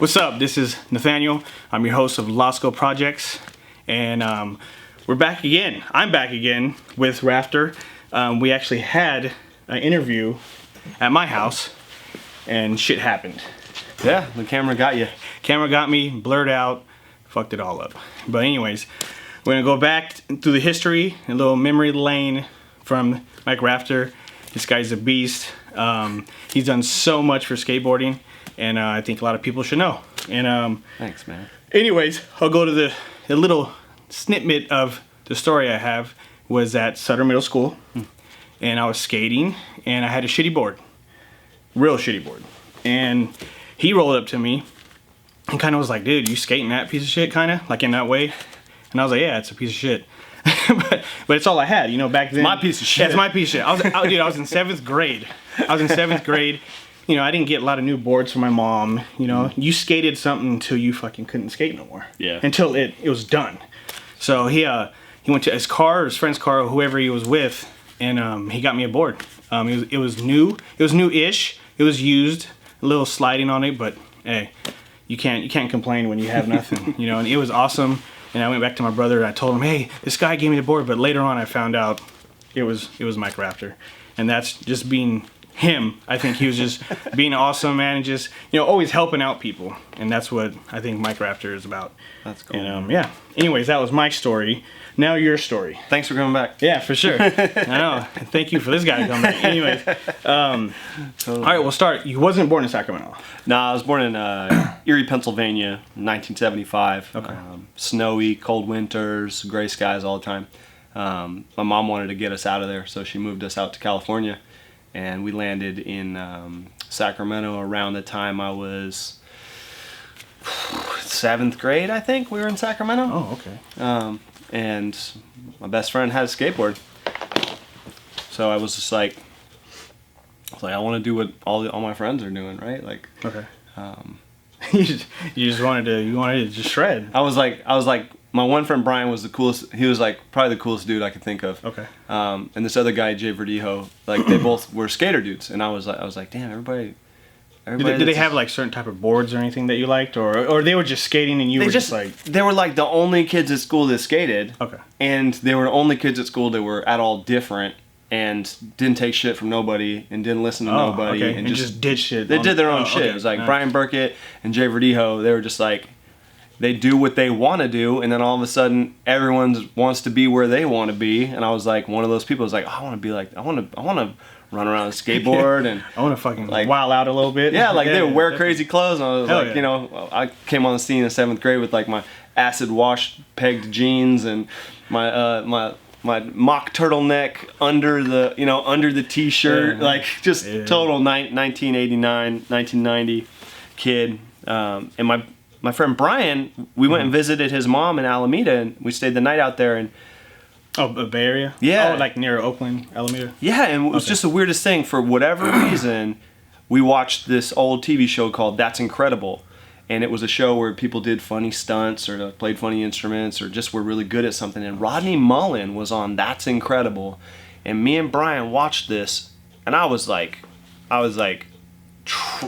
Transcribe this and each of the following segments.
What's up? This is Nathaniel. I'm your host of LOSKO Projectz, and we're back again. I'm back again with RAFTER. We actually had an interview at my house, and shit happened. Yeah, the camera got you. Camera got me, blurred out, fucked it all up. But anyways, we're gonna go back through the history, a little memory lane from Mike RAFTER. This guy's a beast. He's done so much for skateboarding, and I think a lot of people should know. And Thanks, man. anyways, I'll go to the little snippet of the story I have. Was at Sutter Middle School, and I was skating, and I had a shitty board, real shitty board. And he rolled up to me and kind of was like, "Dude, you skating that piece of shit?" Kind of like in that way. And I was like, "Yeah, it's a piece of shit." but it's all I had, you know. Back then, my piece of shit. It's my piece of shit. I was in 7th grade. You know, I didn't get a lot of new boards from my mom. You know, you skated something until you fucking couldn't skate no more. Yeah. Until it was done. So he went to his car, or his friend's car, or whoever he was with, and he got me a board. It was new. It was new-ish. It was used, a little sliding on it, but hey, you can't complain when you have nothing, you know. And it was awesome. And I went back to my brother and I told him, "Hey, this guy gave me the board," but later on I found out it was Mike RAFTER, and that's just being him. I think he was just being awesome, man, and just, you know, always helping out people, and that's what I think Mike RAFTER is about. That's cool. And yeah. Anyways, that was my story. Now your story. Thanks for coming back. Yeah, for sure. I know. Thank you for this guy to come back. Anyways, all right, we'll start. You wasn't born in Sacramento. No, I was born in Erie, Pennsylvania, 1975. Okay. Snowy, cold winters, gray skies all the time. My mom wanted to get us out of there, so she moved us out to California, and we landed in Sacramento around the time I was 7th grade, I think. We were in Sacramento. Oh, okay. And my best friend had a skateboard, so I was just like, I want to do what all my friends are doing, right? Like, Okay. You wanted to just shred. I was like, my one friend Brian was the coolest. He was like probably the coolest dude I could think of. Okay. And this other guy, Jay Verdijo, like they both were skater dudes, and I was like, damn, everybody. Did they have like certain type of boards or anything that you liked, or they were just skating and you were just like? They were like the only kids at school that skated. Okay. And they were the only kids at school that were at all different and didn't take shit from nobody and didn't listen to nobody. Okay. And just did shit. They did their own shit. Okay. It was like Brian Burkett and Jay Verdijo. They were just like, they do what they want to do, and then all of a sudden everyone wants to be where they want to be. And I was like one of those people. I was like, I want to be like, I want to run around a skateboard and I want to fucking like wild out a little bit. Yeah, like they would wear definitely. crazy clothes, and I was Hell like, yeah. you know, I came on the scene in 7th grade with like my acid wash pegged jeans and my my mock turtleneck under the t-shirt, like just total 1989, 1990 kid. And my friend Brian, we went and visited his mom in Alameda, and we stayed the night out there. And Oh, Bay Area? Yeah. Oh, like near Oakland, Alameda? yeah, and it was just the weirdest thing. For whatever reason, we watched this old TV show called That's Incredible. And it was a show where people did funny stunts or played funny instruments or just were really good at something. And Rodney Mullen was on That's Incredible. And me and Brian watched this, and I was like,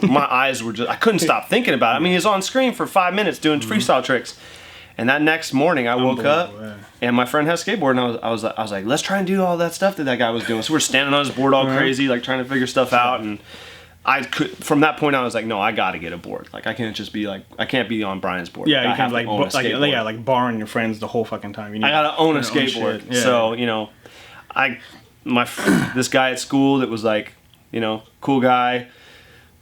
my eyes were just, I couldn't stop thinking about it. I mean, he was on screen for 5 minutes doing freestyle tricks. And that next morning, I woke up, and my friend had a skateboard, and I was like, let's try and do all that stuff that guy was doing. So we're standing on his board all crazy, like trying to figure stuff out. And from that point on, I was like, no, I got to get a board. Like, I can't just be like, I can't be on Brian's board. Yeah, you I can't have to own a skateboard. like borrowing your friends the whole fucking time. I gotta own a skateboard. Yeah. So, you know, this guy at school that was like, you know, cool guy,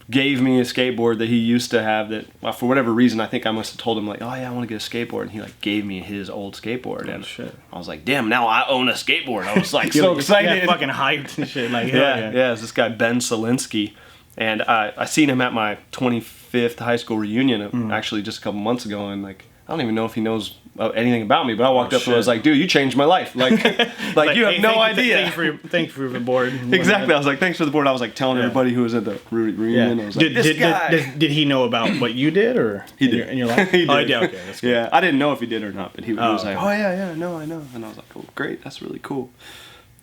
gave me a skateboard that he used to have that, well, for whatever reason, I think I must have told him like, oh yeah, I want to get a skateboard, and he like gave me his old skateboard, and shit. I was like, damn, now I own a skateboard. I was like so excited. Yeah, fucking hyped and shit. Like, Yeah, it's this guy Ben Solinsky, and I seen him at my 25th high school reunion actually just a couple months ago, and like, I don't even know if he knows anything about me, but I walked up and I was like, dude, you changed my life. Like, like you have no idea. Thank you for the board. Exactly. I was like, thanks for the board. I was like telling everybody who was at the reunion. I was like, this guy. Did he know about what you did, or he did in your life? he did. Oh, he did. Okay, that's good. Yeah, I didn't know if he did or not, but he was like, okay. oh yeah, no, I know. And I was like, oh great, that's really cool.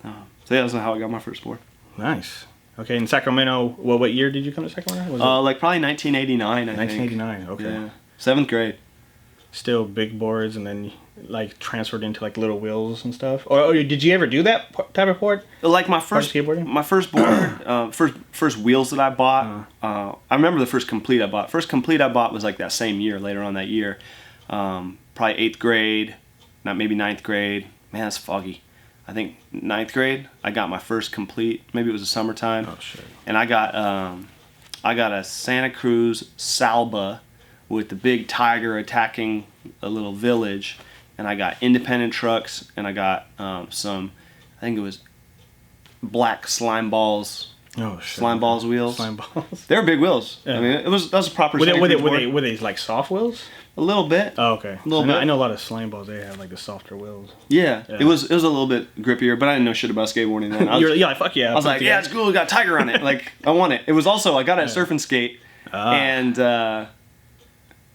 So yeah, that's how I got my first board. Nice. Okay, in Sacramento, what year did you come to Sacramento? Was it Like probably 1989, I 1989? think. Okay. Yeah. 7th grade. Still big boards, and then like transferred into like little wheels and stuff. Or did you ever do that type of board? Like my first skateboarding? my first board, first wheels that I bought. I remember the first complete I bought. First complete I bought was like that same year, later on that year. Probably 8th grade, not maybe 9th grade. Man, that's foggy. I think 9th grade. I got my first complete. Maybe it was the summertime. Oh shit. And I got a Santa Cruz Salba with the big tiger attacking a little village. And I got independent trucks, and I got some, I think it was black slime balls. Oh shit. Slime balls wheels. Slime balls. They were big wheels. Yeah. I mean, that was a proper. Were Santa Cruz board. they like soft wheels? A little bit. Oh, okay. A little bit. I know a lot of slime balls. They have like the softer wheels. Yeah. It was a little bit grippier, but I didn't know shit about skateboarding then. Fuck yeah. I was like, yeah, it's cool. It got Tiger on it. Like, I want it. It was also, I got it at Surf and Skate, and that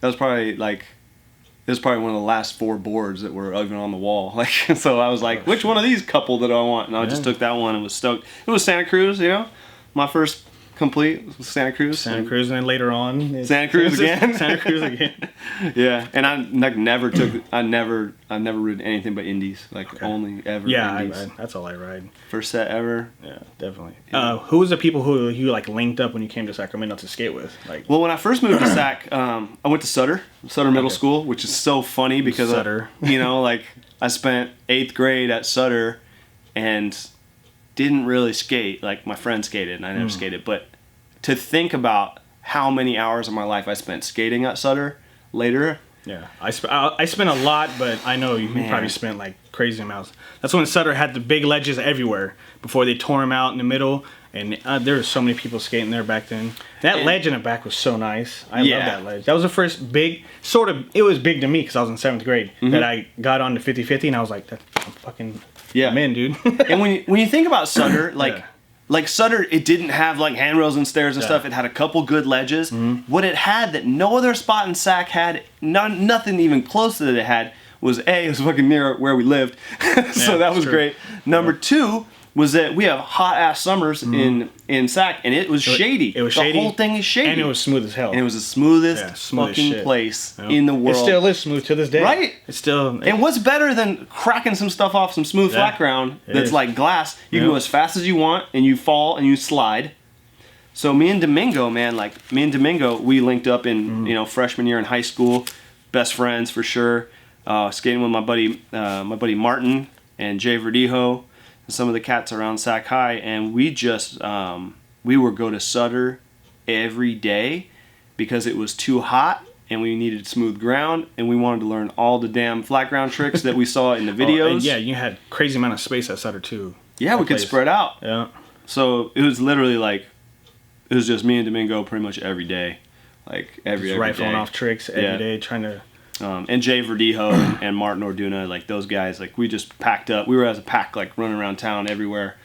was probably like. It was probably one of the last 4 boards that were even on the wall. Like, so I was like, which one of these couple do I want? And I just took that one and was stoked. It was Santa Cruz, you know? My first complete was Santa Cruz. Santa Cruz, and then later on Santa Cruz again. Santa Cruz again. Yeah, and I like never ridden anything but indies. Like only ever indies. That's all I ride. First set ever. Yeah, definitely. Who was the people who you like linked up when you came to Sacramento to skate with? Like, well, when I first moved to Sac, I went to Sutter Middle School, which is so funny because Sutter. Like I spent 8th grade at Sutter and didn't really skate. Like my friend skated and I never skated, but to think about how many hours of my life I spent skating at Sutter later. Yeah, I spent a lot, but I know you probably spent like crazy amounts. That's when Sutter had the big ledges everywhere before they tore them out in the middle, and there were so many people skating there back then. That ledge in the back was so nice. I love that ledge. That was the first big, it was big to me because I was in 7th grade, that I got on the 50-50, and I was like, I'm fucking, I'm in, dude. And when you think about Sutter, like Sutter, it didn't have like handrails and stairs and stuff. It had a couple good ledges. What it had that no other spot in Sac had, nothing even close to that it had, was it was fucking near where we lived. So that was great. Number 2 was that we have hot ass summers in Sac, and it was shady. It was shady. The whole thing is shady. And it was smooth as hell. And it was the smoothest fucking place in the world. It still is smooth to this day. Right? It's still... And what's better than cracking some stuff off some smooth flat ground that's like glass? You can go as fast as you want, and you fall and you slide. So me and Domingo, we linked up in freshman year in high school. Best friends for sure. Skating with my buddy Martin and Jay Verdijo. Some of the cats around Sac High, and we just we would go to Sutter every day because it was too hot and we needed smooth ground, and we wanted to learn all the damn flat ground tricks that we saw in the videos. You had crazy amount of space at Sutter too. Yeah, we could spread out. Yeah. So it was literally like it was just me and Domingo pretty much every day, like every day. Rifling off tricks every day, trying to. And Jay Verdijo and Martin Orduna, like those guys, like we just packed up. We were as a pack, like running around town everywhere.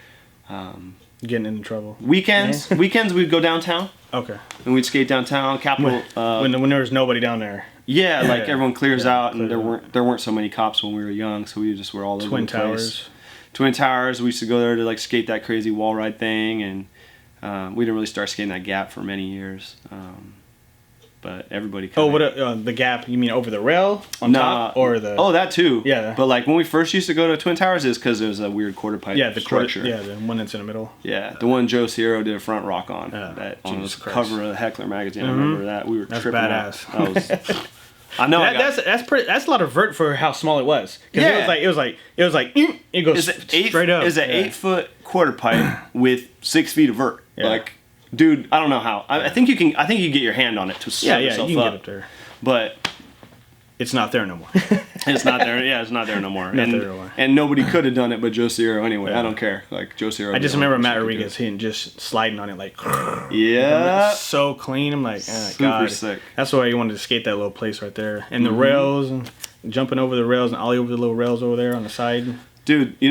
Getting into trouble. Weekends we'd go downtown. Okay. And we'd skate downtown, Capitol. When there was nobody down there. Yeah, like everyone clears out, and there weren't so many cops when we were young, so we just were all over Twin the place. Towers. Twin Towers. We used to go there to like skate that crazy wall ride thing, and we didn't really start skating that gap for many years. But everybody. The gap? You mean over the rail on top, or the? Oh, that too. Yeah. But like when we first used to go to Twin Towers, is because there was a weird quarter pipe structure. The one that's in the middle. Yeah, the one Joe Sierra did a front rock on. That on the cover of the Heckler magazine. I remember that. We were tripping badass. Out. I know. That's a lot of vert for how small it was. Because it was like it goes straight up. It's an 8-foot quarter pipe with 6 feet of vert. Yeah. Like. Dude, I don't know how. I think you can. I think you can get your hand on it to set yourself you can up. Get up there. But it's not there no more. It's not there. Yeah, it's not there no more. And nobody could have done it but Joe Sierra anyway. I don't care. Like Joe Sierra. I just remember Matt Rodriguez hitting, just sliding on it like. Yeah. So clean. I'm like, super sick. That's why you wanted to skate that little place right there, and the rails, and jumping over the rails and ollie over the little rails over there on the side. Dude, the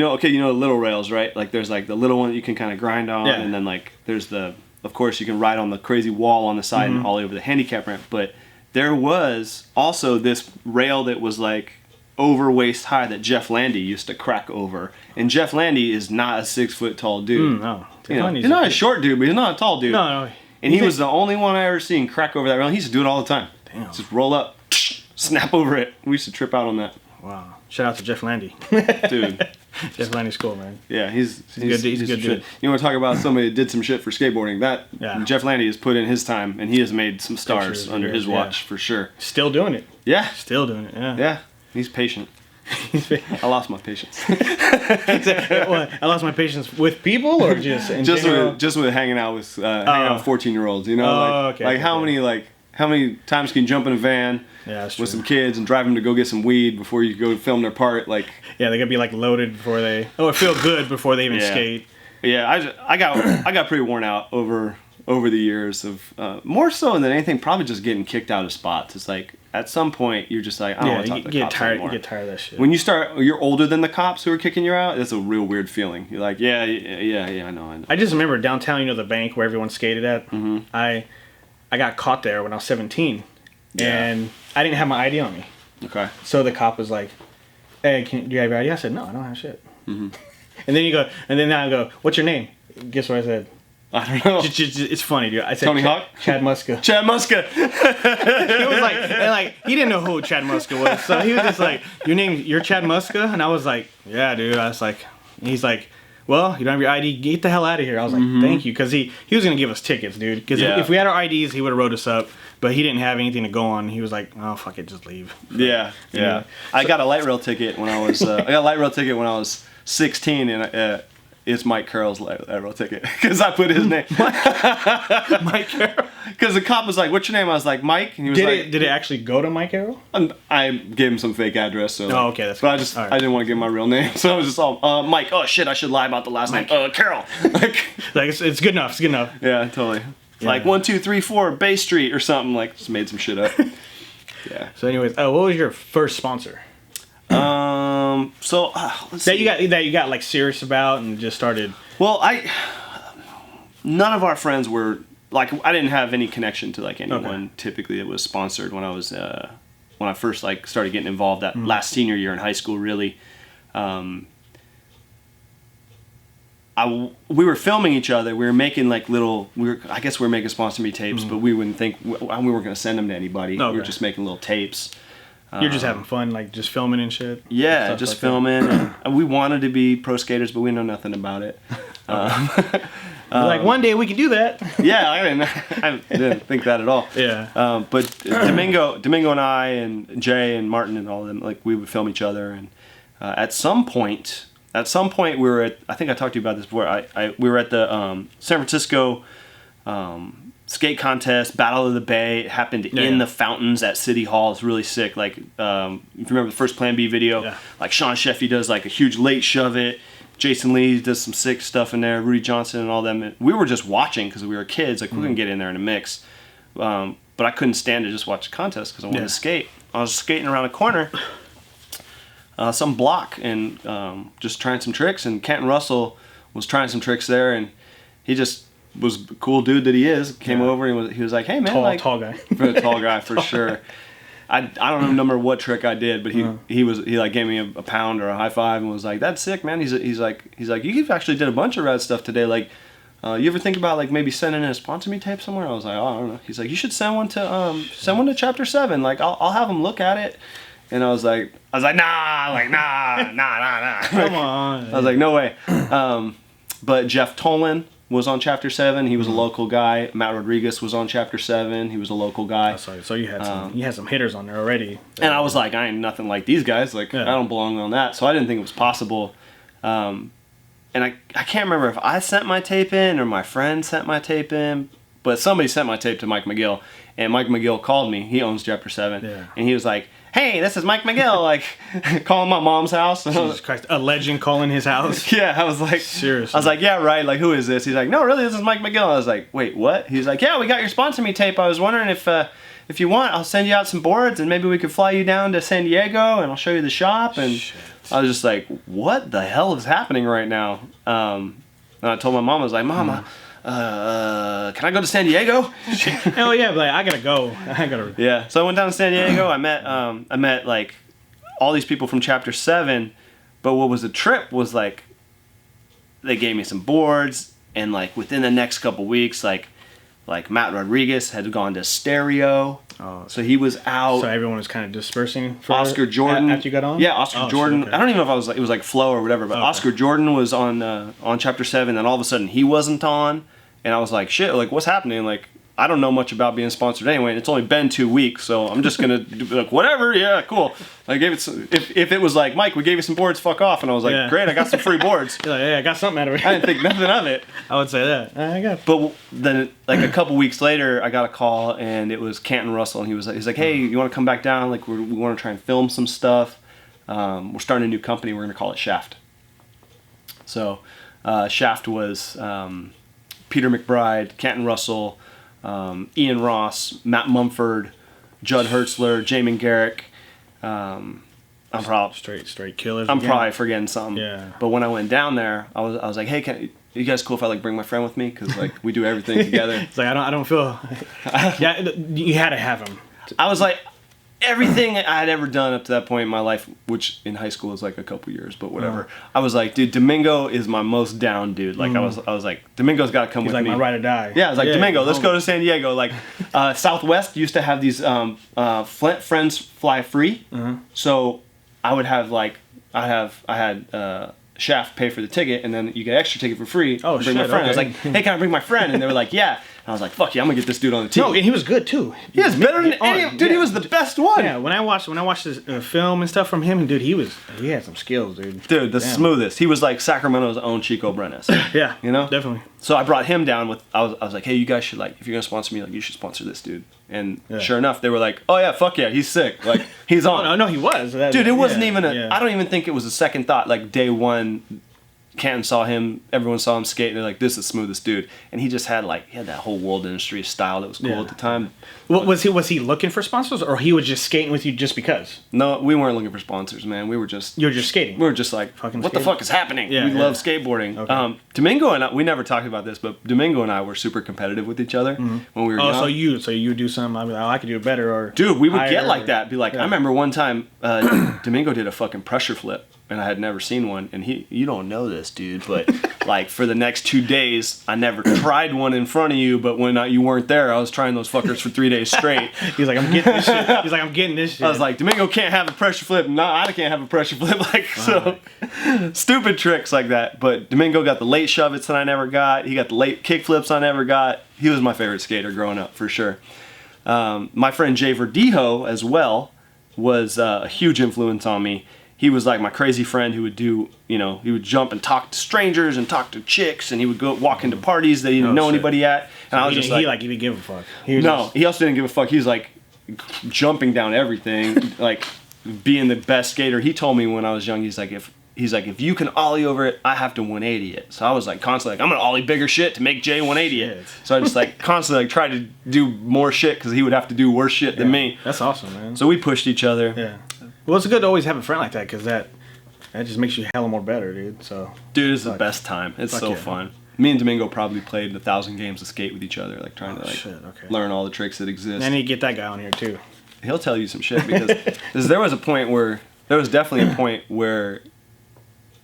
little rails, right? Like there's like the little one that you can kind of grind on, and then like there's the. Of course, you can ride on the crazy wall on the side and all over the handicap ramp. But there was also this rail that was like over waist high that Jeff Landy used to crack over. And Jeff Landy is not a 6 foot tall dude. No. You know, he's not a short dude, but he's not a tall dude. No. And he was the only one I ever seen crack over that railing. He used to do it all the time. Damn. Just roll up, snap over it. We used to trip out on that. Wow. Shout out to Jeff Landy. Dude. Jeff Landy's cool, man. Yeah, he's good. He's a good dude. You want to talk about somebody that did some shit for skateboarding? Jeff Landy has put in his time, and he has made some stars under his watch for sure. Still doing it. Yeah. Still doing it. Yeah. Yeah. He's patient. I lost my patience. What? I lost my patience with people, or just in general? Just with hanging out with 14-year-olds. You know, how many times can you jump in a van with some kids and drive them to go get some weed before you go film their part? Like, yeah, they gotta be like loaded before they feel good before they even skate. Yeah, I got pretty worn out over the years of more so than anything, probably just getting kicked out of spots. It's like at some point you're just like, I don't want to talk to the cops anymore. You get tired of that shit. When you're older than the cops who are kicking you out, it's a real weird feeling. You're like, yeah, I know. I just remember downtown, the bank where everyone skated at. Mm-hmm. I got caught there when I was 17, and I didn't have my ID on me. Okay. So the cop was like, "Hey, do you have your ID?" I said, "No, I don't have shit." Mm-hmm. And then I go, "What's your name?" Guess what I said? I don't know. It's funny, dude. I said Tony Hawk? Chad Muska. Chad Muska. He was like, he didn't know who Chad Muska was, so he was just like, you're Chad Muska? And I was like, yeah, dude. I was like, he's like, well, you don't have your ID, get the hell out of here. I was like, thank you, because he was gonna give us tickets, dude. Because if we had our IDs, he would have wrote us up, but he didn't have anything to go on. He was like, oh fuck it, just leave. Yeah. I got a light rail ticket when I was 16, and it's Mike Carroll's light rail ticket because I put his name. Mike Carroll. Because the cop was like, "What's your name?" I was like, "Mike." And he was did it actually go to Mike Carroll? I gave him some fake address. So okay, that's. But I didn't want to give him my real name, so I was just all Mike. Oh shit, I should lie about the last name. Carroll. like it's good enough. It's good enough. Yeah, totally. Yeah. Like 1, 2, 3, 4 Bay Street or something. Like just made some shit up. Yeah. So, anyways, what was your first sponsor? Let's see. that you got like serious about and just started. Well, none of our friends were like, I didn't have any connection to like anyone typically that was sponsored when I was when I first like started getting involved that last senior year in high school. Really, we were filming each other. We were making like I guess we were making sponsor me tapes, but we wouldn't think we weren't going to send them to anybody. We were just making little tapes. You're just having fun, like just filming and shit? Yeah, just like filming. And we wanted to be pro skaters, but we know nothing about it. Like, one day we can do that. Yeah, I didn't think that at all. Yeah. But Domingo and I and Jay and Martin and all of them, like we would film each other. And at some point we were at, I think I talked to you about this before, we were at the San Francisco skate contest, Battle of the Bay. It happened in the fountains at City Hall. It's really sick. Like, if you remember the first Plan B video, like Sean Sheffy does like a huge late shove it. Jason Lee does some sick stuff in there. Rudy Johnson and all them. And we were just watching because we were kids. Like, we couldn't get in there in a mix. But I couldn't stand to just watch the contest because I wanted to skate. I was skating around a corner, some block, and just trying some tricks. And Canton Russell was trying some tricks there, and he just was a cool dude that he is. Came over and he was like, "Hey man, tall guy, tall guy for sure." I don't remember what trick I did, but he like gave me a pound or a high five and was like, "That's sick, man." He's like you actually did a bunch of rad stuff today. Like, you ever think about like maybe sending in a sponsor me tape somewhere? I was like, "Oh, I don't know." He's like, "You should send one to Chapter 7. Like, I'll have them look at it." And I was like, nah. Come on. I was like, no way. But Jeff Tolan was on Chapter 7. He was a local guy. Matt Rodriguez was on Chapter 7. He was a local guy. Oh, sorry. So you had some hitters on there already. And I was like, I ain't nothing like these guys. Like, I don't belong on that. So I didn't think it was possible. And I can't remember if I sent my tape in or my friend sent my tape in, but somebody sent my tape to Mike McGill. And Mike McGill called me. He owns Chapter 7. Yeah. And he was like, "Hey, this is Mike McGill," like calling my mom's house. Jesus Christ, a legend calling his house. Yeah, I was like, seriously. I was like, yeah, right. Like, who is this? He's like, no, really, this is Mike McGill. I was like, wait, what? He's like, yeah, we got your sponsor me tape. I was wondering if you want, I'll send you out some boards and maybe we could fly you down to San Diego and I'll show you the shop. And shit. I was just like, what the hell is happening right now? And I told my mom, I was like, Mama, can I go to San Diego? Hell yeah, but like, I gotta go. Yeah. So I went down to San Diego. I met like all these people from Chapter 7, but what was the trip was like, they gave me some boards, and like within the next couple weeks, like Matt Rodriguez had gone to stereo. Oh, so he was out. So everyone was kind of dispersing for Oscar Jordan. After you got on? Yeah, Oscar Jordan. Okay. I don't even know if I was like, it was like Flow or whatever, but Oscar Jordan was on Chapter 7, and all of a sudden he wasn't on, and I was like, shit, like what's happening? Like, I don't know much about being sponsored anyway, and it's only been 2 weeks, so I'm just gonna do, like, whatever, yeah, cool. I gave it some, if it was like, Mike, we gave you some boards, fuck off, and I was like, great, I got some free boards. You're like, yeah, I got something out of it. I didn't think nothing of it. I would say that. I got. But then, like a couple weeks later, I got a call, and it was Canton Russell, and he's like, hey, you want to come back down? Like, we want to try and film some stuff. We're starting a new company. We're gonna call it Shaft. So, Shaft was Peter McBride, Canton Russell, Ian Ross, Matt Mumford, Judd Hertzler, Jamin Garrick. I'm probably straight killers. I'm again. probably forgetting something. Yeah. But when I went down there, I was like, hey, you guys cool if I like bring my friend with me? Because like we do everything together. It's like I don't feel. Yeah, you had to have him. I was like, everything I had ever done up to that point in my life, which in high school was like a couple years, but whatever. I was like, dude, Domingo is my most down dude. Like I was like, Domingo's got to come He's with like me. my ride or die. Yeah, I was like, Domingo, let's go to San Diego. Like, Southwest used to have these Flint Friends Fly Free. So I would have like, I had Shaft pay for the ticket, and then you get extra ticket for free. Oh, bring my shit, friend. I was okay. like, hey, can I bring my friend? And they were like, yeah. And I was like, fuck yeah, I'm gonna get this dude on the team. No, and he was good too. He was better than any of, dude. He was the best one. Yeah, when I watched this film and stuff from him, dude, he had some skills, dude. Dude, the smoothest. He was like Sacramento's own Chico Brenes. Yeah, You know? definitely. So I brought him down with, I was like, hey, you guys should like, if you're gonna sponsor me, like you should sponsor this dude. And sure enough, they were like, oh yeah, fuck yeah, he's sick. Like, he's on. No, he was. Dude, it wasn't even I don't even think it was a second thought. Like day one, Canton saw him, everyone saw him skate, and they're like, this is the smoothest dude. And he just had that whole world industry style that was cool at the time. Was he looking for sponsors, or he was just skating with you just because? No, we weren't looking for sponsors, man. We were just... You were just skating? We were just like, Fucking what the fuck is happening? Yeah, we love skateboarding. Okay. Domingo and I, we never talked about this, but Domingo and I were super competitive with each other when we were young. So you do something, I'd be like, oh, I could do it better, or... Dude, we would higher, get like that. Be like, I remember one time, Domingo did a fucking pressure flip, and I had never seen one, and you don't know this, dude, but like for the next 2 days, I never tried one in front of you, but when you weren't there, I was trying those fuckers for 3 days straight. He's like, I'm getting this shit. He's like, I'm getting this shit. I was like, Domingo can't have a pressure flip. No, I can't have a pressure flip. Like, so stupid tricks like that. But Domingo got the late shove-its that I never got. He got the late kick flips I never got. He was my favorite skater growing up, for sure. My friend Jay Verdejo, as well, was a huge influence on me. He was like my crazy friend who would do, he would jump and talk to strangers and talk to chicks, and he would go walk into parties that he didn't know anybody at. And I was just like, he didn't give a fuck. He also didn't give a fuck. He was like jumping down everything, like being the best skater. He told me when I was young, he's like, if you can ollie over it, I have to 180 it. So I was like constantly like, I'm gonna ollie bigger shit to make Jay 180 it. So I just like constantly like tried to do more shit because he would have to do worse shit than me. That's awesome, man. So we pushed each other. Yeah. Well, it's good to always have a friend like that, because that just makes you hella more better, dude. So. Dude, it's the best time. It's so fun. Me and Domingo probably played 1,000 games of skate with each other, like trying to learn all the tricks that exist. And you get that guy on here too. He'll tell you some shit because there was definitely a point where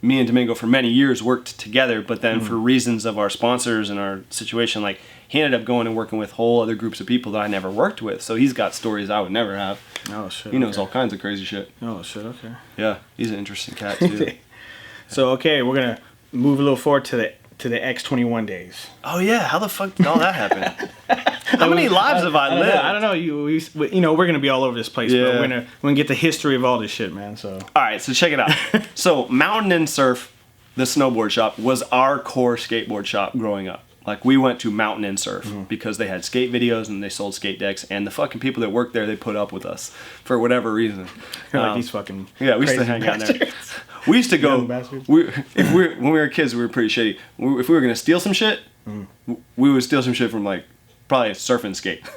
me and Domingo for many years worked together, but then for reasons of our sponsors and our situation, like he ended up going and working with whole other groups of people that I never worked with. So he's got stories I would never have. Oh shit. He knows all kinds of crazy shit. Oh shit. Okay. Yeah, he's an interesting cat too. So we're gonna move a little forward to the X21 days. Oh yeah, how the fuck did all that happen? How many lives have I lived? I don't know. We're gonna be all over this place, but we're gonna get the history of all this shit, man. So. All right, so check it out. So Mountain and Surf, the snowboard shop, was our core skateboard shop growing up. Like we went to Mountain and Surf because they had skate videos and they sold skate decks, and the fucking people that worked there, they put up with us for whatever reason. Like these fucking we used to hang out there. We used to go. When we were kids, we were pretty shady. If we were gonna steal some shit, we would steal some shit from like probably a surf and skate.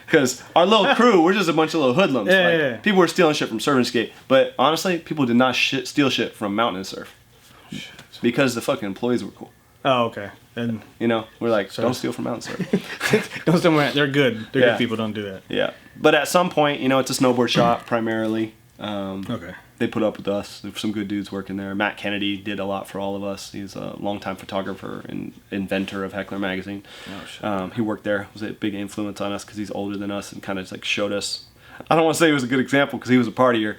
Because our little crew, we're just a bunch of little hoodlums. People were stealing shit from surf and skate, but honestly, people did not steal shit from Mountain and Surf because the fucking employees were cool. Oh, okay. And we're like, don't steal from Mountain Surf. Don't steal. They're good. They're good people. Don't do that. Yeah. But at some point, it's a snowboard shop primarily. Okay. They put up with us. There's some good dudes working there. Matt Kennedy did a lot for all of us. He's a longtime photographer and inventor of Heckler magazine. Oh, shit. He worked there. Was a big influence on us because he's older than us and kind of like showed us. I don't want to say he was a good example because he was a partier,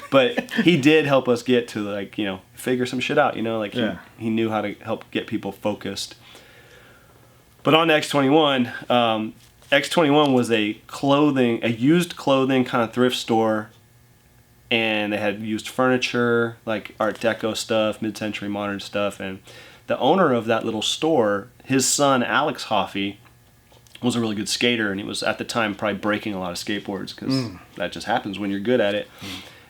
but he did help us get to like, you know, figure some shit out. You know, like he knew how to help get people focused. But on to X21, X21 was a used clothing kind of thrift store. And they had used furniture, like Art Deco stuff, mid-century modern stuff. And the owner of that little store, his son, Alex Hoffey, was a really good skater. And he was, at the time, probably breaking a lot of skateboards because that just happens when you're good at it.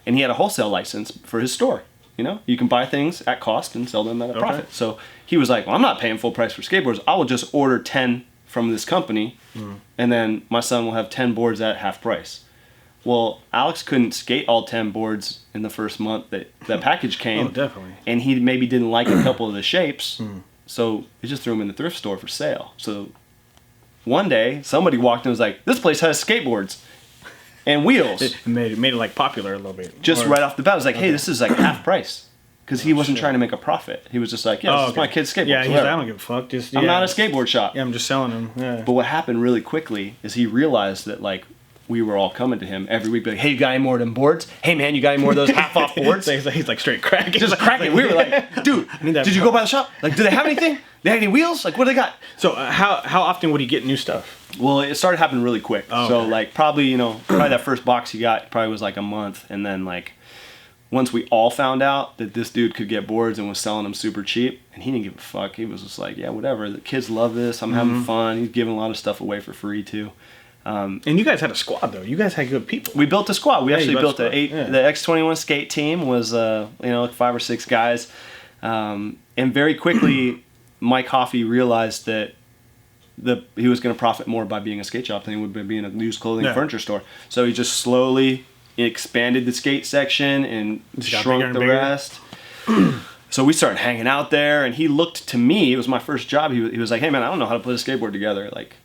And he had a wholesale license for his store. You know, you can buy things at cost and sell them at a profit. So he was like, well, I'm not paying full price for skateboards. I will just order 10 from this company. And then my son will have 10 boards at half price. Well, Alex couldn't skate all 10 boards in the first month that package came. Oh, definitely. And he maybe didn't like a couple of the shapes, so he just threw them in the thrift store for sale. So one day, somebody walked in and was like, this place has skateboards and wheels. It made it like popular a little bit. Just right off the bat, I was like, hey, this is like half price. Because he wasn't trying to make a profit. He was just like, yeah, this is my kid's skateboard. Yeah, he's like, I don't give a fuck. Just, I'm not a skateboard shop. Yeah, I'm just selling them. Yeah. But what happened really quickly is he realized that, like, we were all coming to him every week, be like, hey, you got any more of them boards? Hey, man, you got any more of those half-off boards? He's like straight cracking. Just cracking. We were like, dude, did you go by the shop? Like, do they have anything? They have any wheels? Like, what do they got? So how often would he get new stuff? Well, it started happening really quick. Oh, so, okay. like, probably that first box he got probably was like a month. And then, like, once we all found out that this dude could get boards and was selling them super cheap, and he didn't give a fuck. He was just like, yeah, whatever. The kids love this. I'm having fun. He's giving a lot of stuff away for free, too. And you guys had a squad, though. You guys had good people. We built a squad. We actually built the X21 skate team was, like 5 or 6 guys. And very quickly, Mike Hoffey realized that he was going to profit more by being a skate shop than he would by being a used clothing and furniture store. So he just slowly expanded the skate section and shrunk the rest. So we started hanging out there, and he looked to me. It was my first job. He was like, hey, man, I don't know how to put a skateboard together. Like,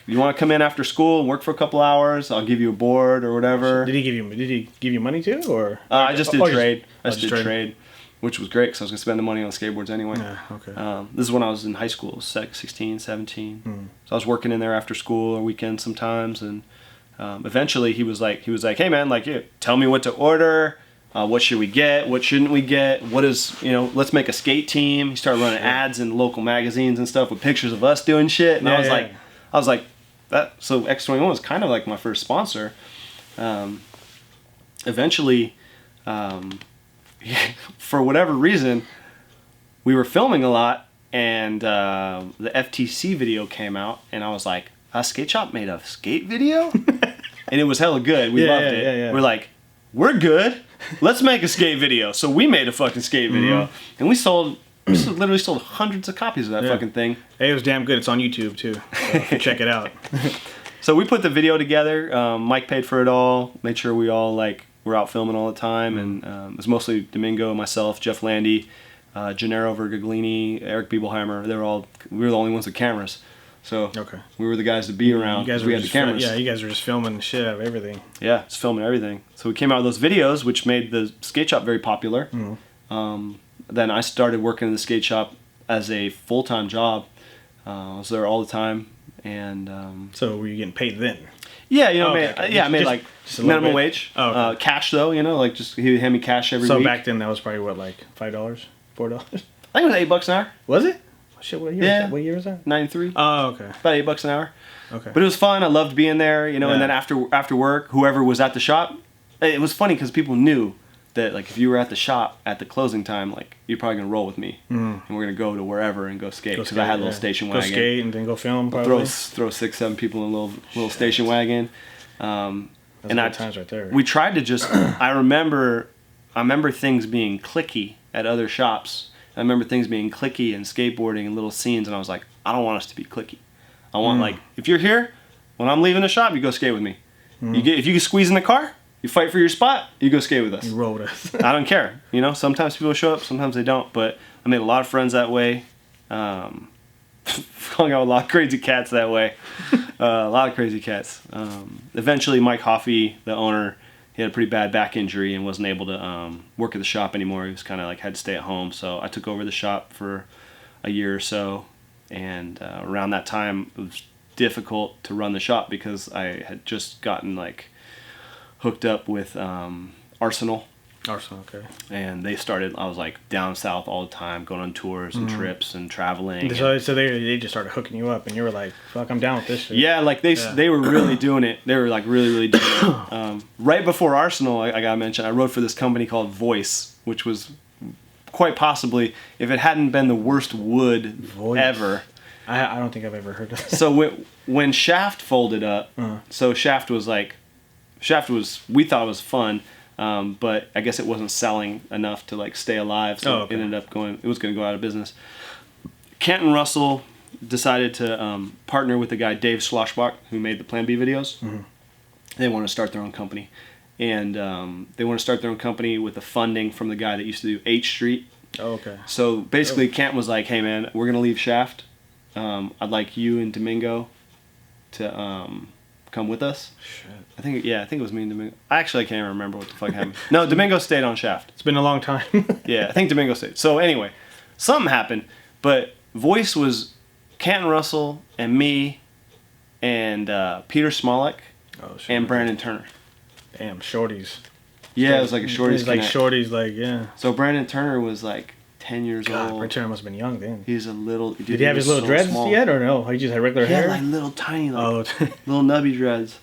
you want to come in after school and work for a couple hours? I'll give you a board or whatever. Did he give you money too, or? I just did trade. I just did trade, which was great because I was gonna spend the money on skateboards anyway. Yeah, okay. This is when I was in high school, 16, 17. So I was working in there after school or weekends sometimes, and eventually he was like, hey man, like, yeah, tell me what to order. What should we get? What shouldn't we get? What is, let's make a skate team. He started running ads in local magazines and stuff with pictures of us doing shit, and I was like, that. So X21 was kind of like my first sponsor. Eventually, for whatever reason, we were filming a lot, and the FTC video came out, and I was like, a skate shop made a skate video? And it was hella good. We loved it. Yeah. We're like, we're good. Let's make a skate video. So we made a fucking skate video, and we literally sold hundreds of copies of that fucking thing. Hey, it was damn good. It's on YouTube too. So check it out. So we put the video together. Mike paid for it all. Made sure we all were out filming all the time, and it was mostly Domingo, myself, Jeff Landy, Gennaro Vergaglini, Eric Biebelheimer. We were the only ones with cameras. So we were the guys to be around because we had the cameras. You guys were just filming the shit out of everything. Yeah, just filming everything. So we came out with those videos, which made the skate shop very popular. Then I started working in the skate shop as a full-time job. I was there all the time, and so were you getting paid then? Yeah, I made like minimum wage. Oh, okay. Cash though, like he would hand me cash every week. So back then that was probably what, like $5, $4? I think it was $8 an hour. Was it? Shit, what year was that? 93. Oh, okay. About $8 an hour. Okay. But it was fun. I loved being there, and then after work, whoever was at the shop, it was funny because people knew that, like, if you were at the shop at the closing time, like, you're probably gonna roll with me, and we're gonna go to wherever and go skate because I had a little station wagon. Go skate and then go film. Probably. Throw 6, 7 people in a little station wagon. That's good times right there. We tried to just. I remember things being clicky at other shops. I remember things being clicky and skateboarding and little scenes, and I was like, I don't want us to be clicky. I want, like, if you're here, when I'm leaving the shop, you go skate with me. If you can squeeze in the car, you fight for your spot, you go skate with us. You roll with us. I don't care. Sometimes people show up, sometimes they don't, but I made a lot of friends that way. Hung out with a lot of crazy cats that way. A lot of crazy cats. Eventually, Mike Hoffey, the owner, he had a pretty bad back injury and wasn't able to work at the shop anymore. He was kind of like had to stay at home. So I took over the shop for a year or so, and around that time it was difficult to run the shop because I had just gotten like hooked up with Arsenal. Arsenal, okay. And they started, I was like down south all the time, going on tours and trips and traveling. So they just started hooking you up, and you were like, fuck, I'm down with this shit. Yeah, like they were really doing it. They were like really doing it. Right before Arsenal, I gotta mention, I wrote for this company called Voice, which was quite possibly, if it hadn't been the worst wood ever. I don't think I've ever heard of it. So when Shaft folded up, so Shaft was, we thought it was fun. But I guess it wasn't selling enough to like stay alive, so it ended up it was going to go out of business. Kenton Russell decided to partner with the guy Dave Schlossbach, who made the Plan B videos. Mm-hmm. They want to start their own company, and they want to start their own company with the funding from the guy that used to do H Street. Oh, okay. So basically, Kenton was like, "Hey man, we're going to leave Shaft. I'd like you and Domingo to come with us." Shit. I think it was me and Domingo. I can't even remember what the fuck happened. No, Domingo stayed on Shaft. It's been a long time. Yeah, I think Domingo stayed. So anyway, something happened, but Voice was Canton Russell and me and Peter Smolek and Brandon Turner. Damn, shorties. Yeah, it was like a shorties. It's like shorties, like, yeah. So Brandon Turner was like 10 years old. Brandon Turner must have been young then. He's a little... Dude, did he have his little dreads yet, or no? He just had regular hair? Yeah, like little tiny, little nubby dreads.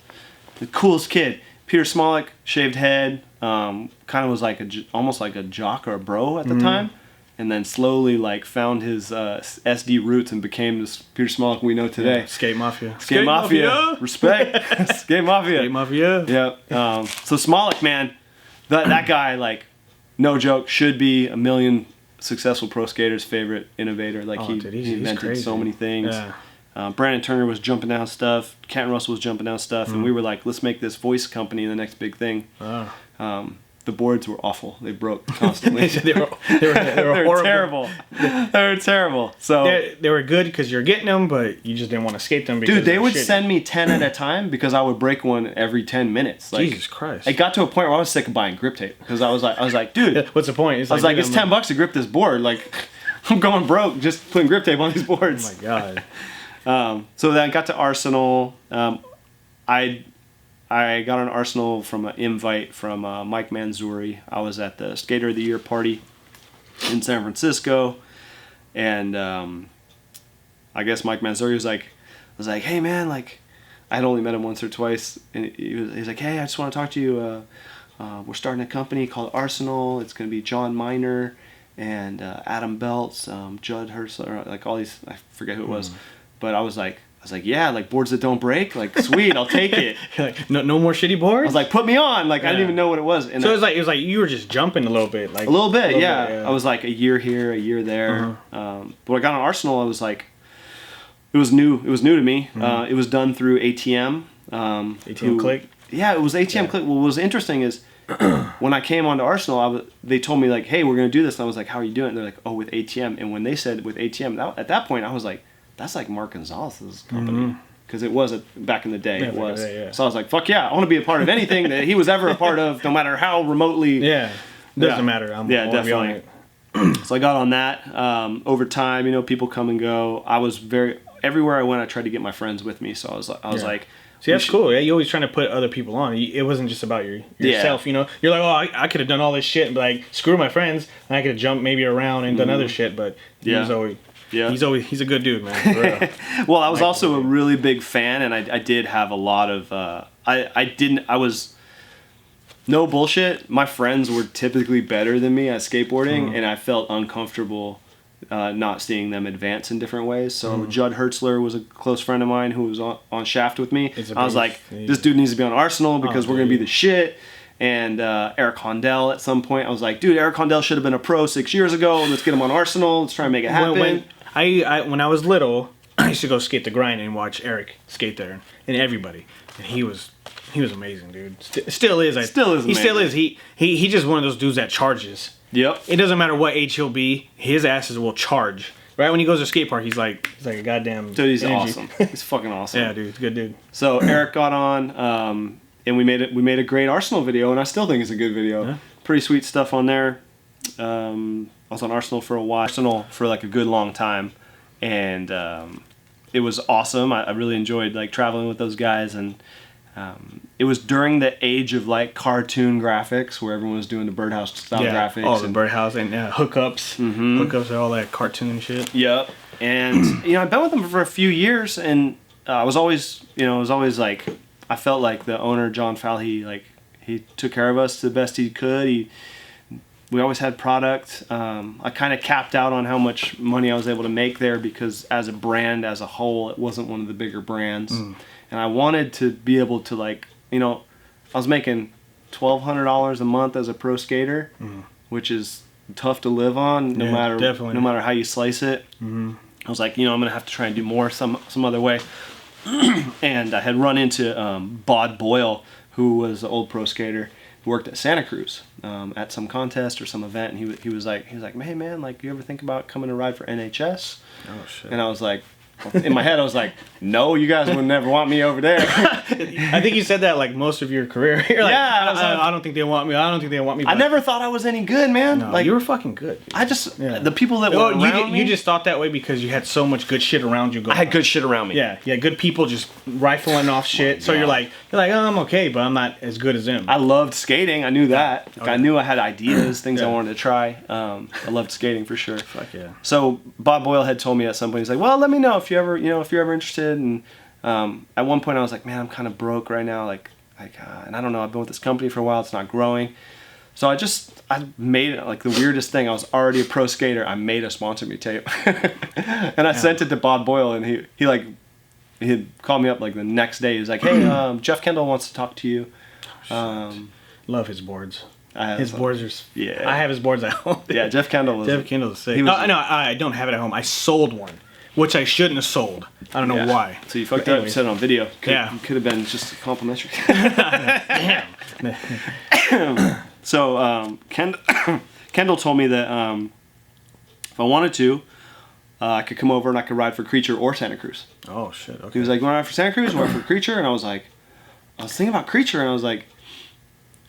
The coolest kid. Peter Smolek, shaved head, kind of was like almost like a jock or a bro at the time, and then slowly like found his SD roots and became this Peter Smolek we know today. Yeah, Skate Mafia. Skate Mafia. Respect. Skate Mafia. Skate Mafia. Yeah. So Smolek, man, that guy, like, no joke, should be a million successful pro skaters' favorite innovator. Like he invented crazy. So many things. Yeah. Brandon Turner was jumping down stuff. Kenton Russell was jumping down stuff, and we were like, let's make this Voice company the next big thing. The boards were awful. They broke constantly. they were terrible. They were terrible. So they were good because you're getting them, but you just didn't want to skate them. Because dude, they would send me 10 at a time because I would break one every 10 minutes. Like, Jesus Christ! It got to a point where I was sick of buying grip tape because I was like, dude, what's the point? It's it's $10 to grip this board. Like, I'm going broke just putting grip tape on these boards. Oh my god. So then I got to Arsenal. I got an Arsenal from an invite from Mike Manzuri. I was at the Skater of the Year party in San Francisco, and I guess Mike Manzuri was like, hey man, like, I had only met him once or twice, and he's like, hey, I just want to talk to you. We're starting a company called Arsenal. It's going to be John Miner and Adam Belts, Judd Hertzler, like all these, I forget who it was, but I was like, yeah, like boards that don't break, like sweet, I'll take it. Like, no more shitty boards. I was like, put me on. Like, I didn't even know what it was. And so it was like you were just jumping a little bit, like a little bit, yeah. I was like a year here, a year there. But when I got on Arsenal, I was like, it was new. It was new to me. It was done through ATM. ATM Click. Yeah, it was ATM Click. Well, what was interesting is when I came onto Arsenal, they told me like, hey, we're gonna do this, and I was like, how are you doing? And they're like, oh, with ATM. And when they said with ATM, at that point, I was like, that's like Mark Gonzalez's company, because it was back in the day. It was. So I was like, fuck yeah, I want to be a part of anything that he was ever a part of, no matter how remotely. Yeah, doesn't matter. Definitely. So I got on that. Over time, people come and go. I was everywhere I went, I tried to get my friends with me. So I was like. See, that's cool. Yeah, you're always trying to put other people on. It wasn't just about yourself. You're like, oh, I could have done all this shit, and like, screw my friends, and I could have jumped maybe around and done other shit. But he was always. Yeah. He's a good dude, man. For real. Well, I was also a really big fan, and I did have a lot of I was no bullshit. My friends were typically better than me at skateboarding, and I felt uncomfortable not seeing them advance in different ways. So Judd Hertzler was a close friend of mine who was on Shaft with me. I was like, this dude needs to be on Arsenal because we're gonna be the shit. And Eric Hondell at some point, I was like, dude, Eric Hondell should have been a pro 6 years ago. Let's get him on Arsenal. Let's try and make it happen. When I was little, I used to go skate the grind and watch Eric skate there, and everybody. And he was amazing, dude. Still is. He still is. He just one of those dudes that charges. Yep. It doesn't matter what age he'll be. His asses will charge. Right when he goes to skate park, he's like a goddamn. Dude, he's energy. awesome. He's fucking awesome. Yeah, dude, he's a good dude. So Eric got on. and we made a great Arsenal video, and I still think it's a good video. Yeah. Pretty sweet stuff on there. I was on Arsenal for a while, Arsenal for like a good long time, and it was awesome. I really enjoyed like traveling with those guys, and it was during the age of like cartoon graphics where everyone was doing the birdhouse style graphics. Oh, the birdhouse and hookups. Hookups are all that cartoon shit. Yep. And I've been with them for a few years, and I was always like, I felt like the owner, John Fowle, he took care of us the best he could. We always had product. I kind of capped out on how much money I was able to make there because as a brand, as a whole, it wasn't one of the bigger brands. And I wanted to be able to I was making $1,200 a month as a pro skater, which is tough to live on no matter how you slice it. I was like, I'm going to have to try and do more some other way. And I had run into Bod Boyle, who was an old pro skater. Worked at Santa Cruz at some contest or some event, and he was like, hey man, like, you ever think about coming to ride for NHS? Oh shit. And I was like, in my head I was like, no, you guys would never want me over there. I think you said that like most of your career. You're like, Yeah, I don't think they want me. I don't think they want me. I never thought I was any good, man. No, like, you were fucking good. I just the people that were around me. You just thought that way because you had so much good shit around you. I had good shit around me. Yeah, good people just rifling off shit. So you're like, oh, I'm okay, but I'm not as good as them. I loved skating. I knew that. Like, I knew I had ideas, things I wanted to try. I loved skating for sure. Fuck yeah. So Bob Boyle had told me at some point, he's like, well, let me know if you're ever interested. And at one point I was like, man, I'm kind of broke right now. And I don't know, I've been with this company for a while. It's not growing. So I made it like the weirdest thing. I was already a pro skater. I made a sponsor me tape. And I sent it to Bob Boyle, and he called me up like the next day. He was like, hey, Jeff Kendall wants to talk to you. Love his boards. His boards are. Yeah. I have his boards at home. Yeah, Jeff Kendall was. Jeff Kendall's sick. No, I don't have it at home. I sold one, which I shouldn't have sold. I don't know why. So you fucked up. You said it on video. Could have been just complimentary. Damn. So Kendall told me that if I wanted to, I could come over and I could ride for Creature or Santa Cruz. Oh shit. Okay. He was like, "You want to ride for Santa Cruz or ride for Creature?" And I was thinking about Creature, and I was like,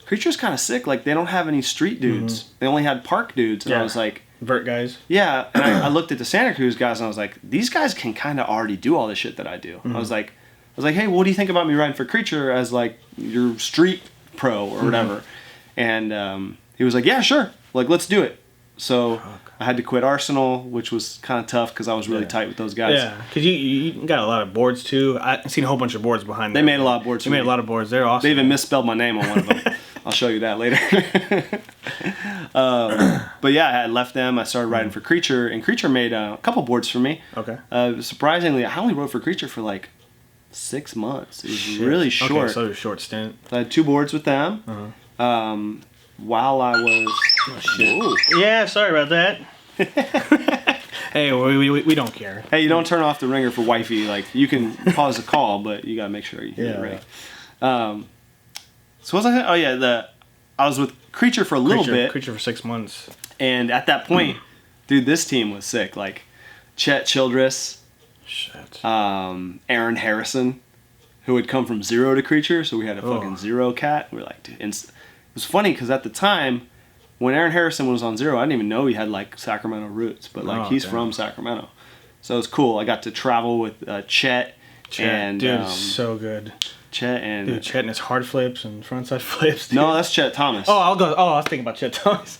Creature's kind of sick. Like, they don't have any street dudes. They only had park dudes. And I was like, vert guys. Yeah. And I looked at the Santa Cruz guys, and I was like, these guys can kind of already do all this shit that I do. I was like, hey, what do you think about me riding for Creature as like your street pro or whatever? And he was like, yeah, sure. Like, let's do it. So I had to quit Arsenal, which was kind of tough because I was really tight with those guys. Yeah, because you got a lot of boards too. I've seen a whole bunch of boards behind them. They made a lot of boards. They made a lot of boards. They're awesome. They even misspelled my name on one of them. I'll show you that later. But yeah, I had left them. I started riding for Creature, and Creature made a couple boards for me. Okay. Surprisingly, I only rode for Creature for like 6 months. It was really short. Okay, so it was a short stint. So I had 2 boards with them. While I was... Oh, shit. Ooh. Yeah, sorry about that. Hey, we don't care. Hey, you don't turn off the ringer for wifey. Like, you can pause the call, but you gotta make sure you get it ready. So what was I saying? Oh yeah, I was with Creature for a little bit. Creature for 6 months. And at that point, dude, this team was sick. Like, Chet Childress, Aaron Harrison, who had come from 0 to Creature, so we had a fucking 0 cat. We were like, dude, and it was funny because at the time, when Aaron Harrison was on 0, I didn't even know he had like Sacramento roots, but like he's from Sacramento, so it was cool. I got to travel with Chet, and dude, so good. Chet and Chet and his hard flips and frontside flips. Dude. No, that's Chet Thomas. Oh, I was thinking about Chet Thomas.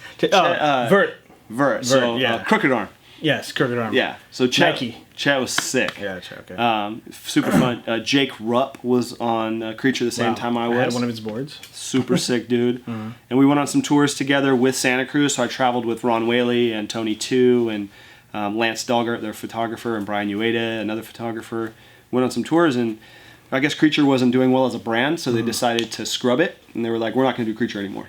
Vert. So crooked arm. Yes, crooked arm. Yeah. So Chet was sick. Yeah, Chet. Okay. Super fun. Jake Rupp was on Creature the same time I was. I had one of his boards. Super sick dude. And we went on some tours together with Santa Cruz. So I traveled with Ron Whaley and Tony Tu and Lance Dahlgart, their photographer, and Brian Ueda, another photographer. Went on some tours, and I guess Creature wasn't doing well as a brand, so they decided to scrub it, and they were like, we're not going to do Creature anymore.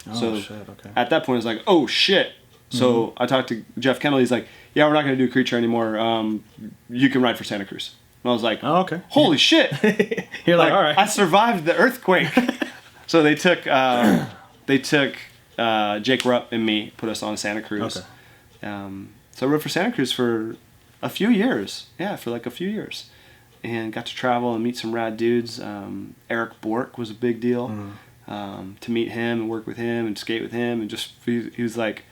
At that point, it was like, oh shit. So I talked to Jeff Kendall. He's like, yeah, we're not going to do Creature anymore. You can ride for Santa Cruz. And I was like, oh, okay. Holy shit. You're like, all right. I survived the earthquake. So they took Jake Rupp and me, put us on Santa Cruz. Okay. So I rode for Santa Cruz for a few years. Yeah, for like a few years. and got to travel and meet some rad dudes. Eric Bork was a big deal. To meet him and work with him and skate with him, and just he was like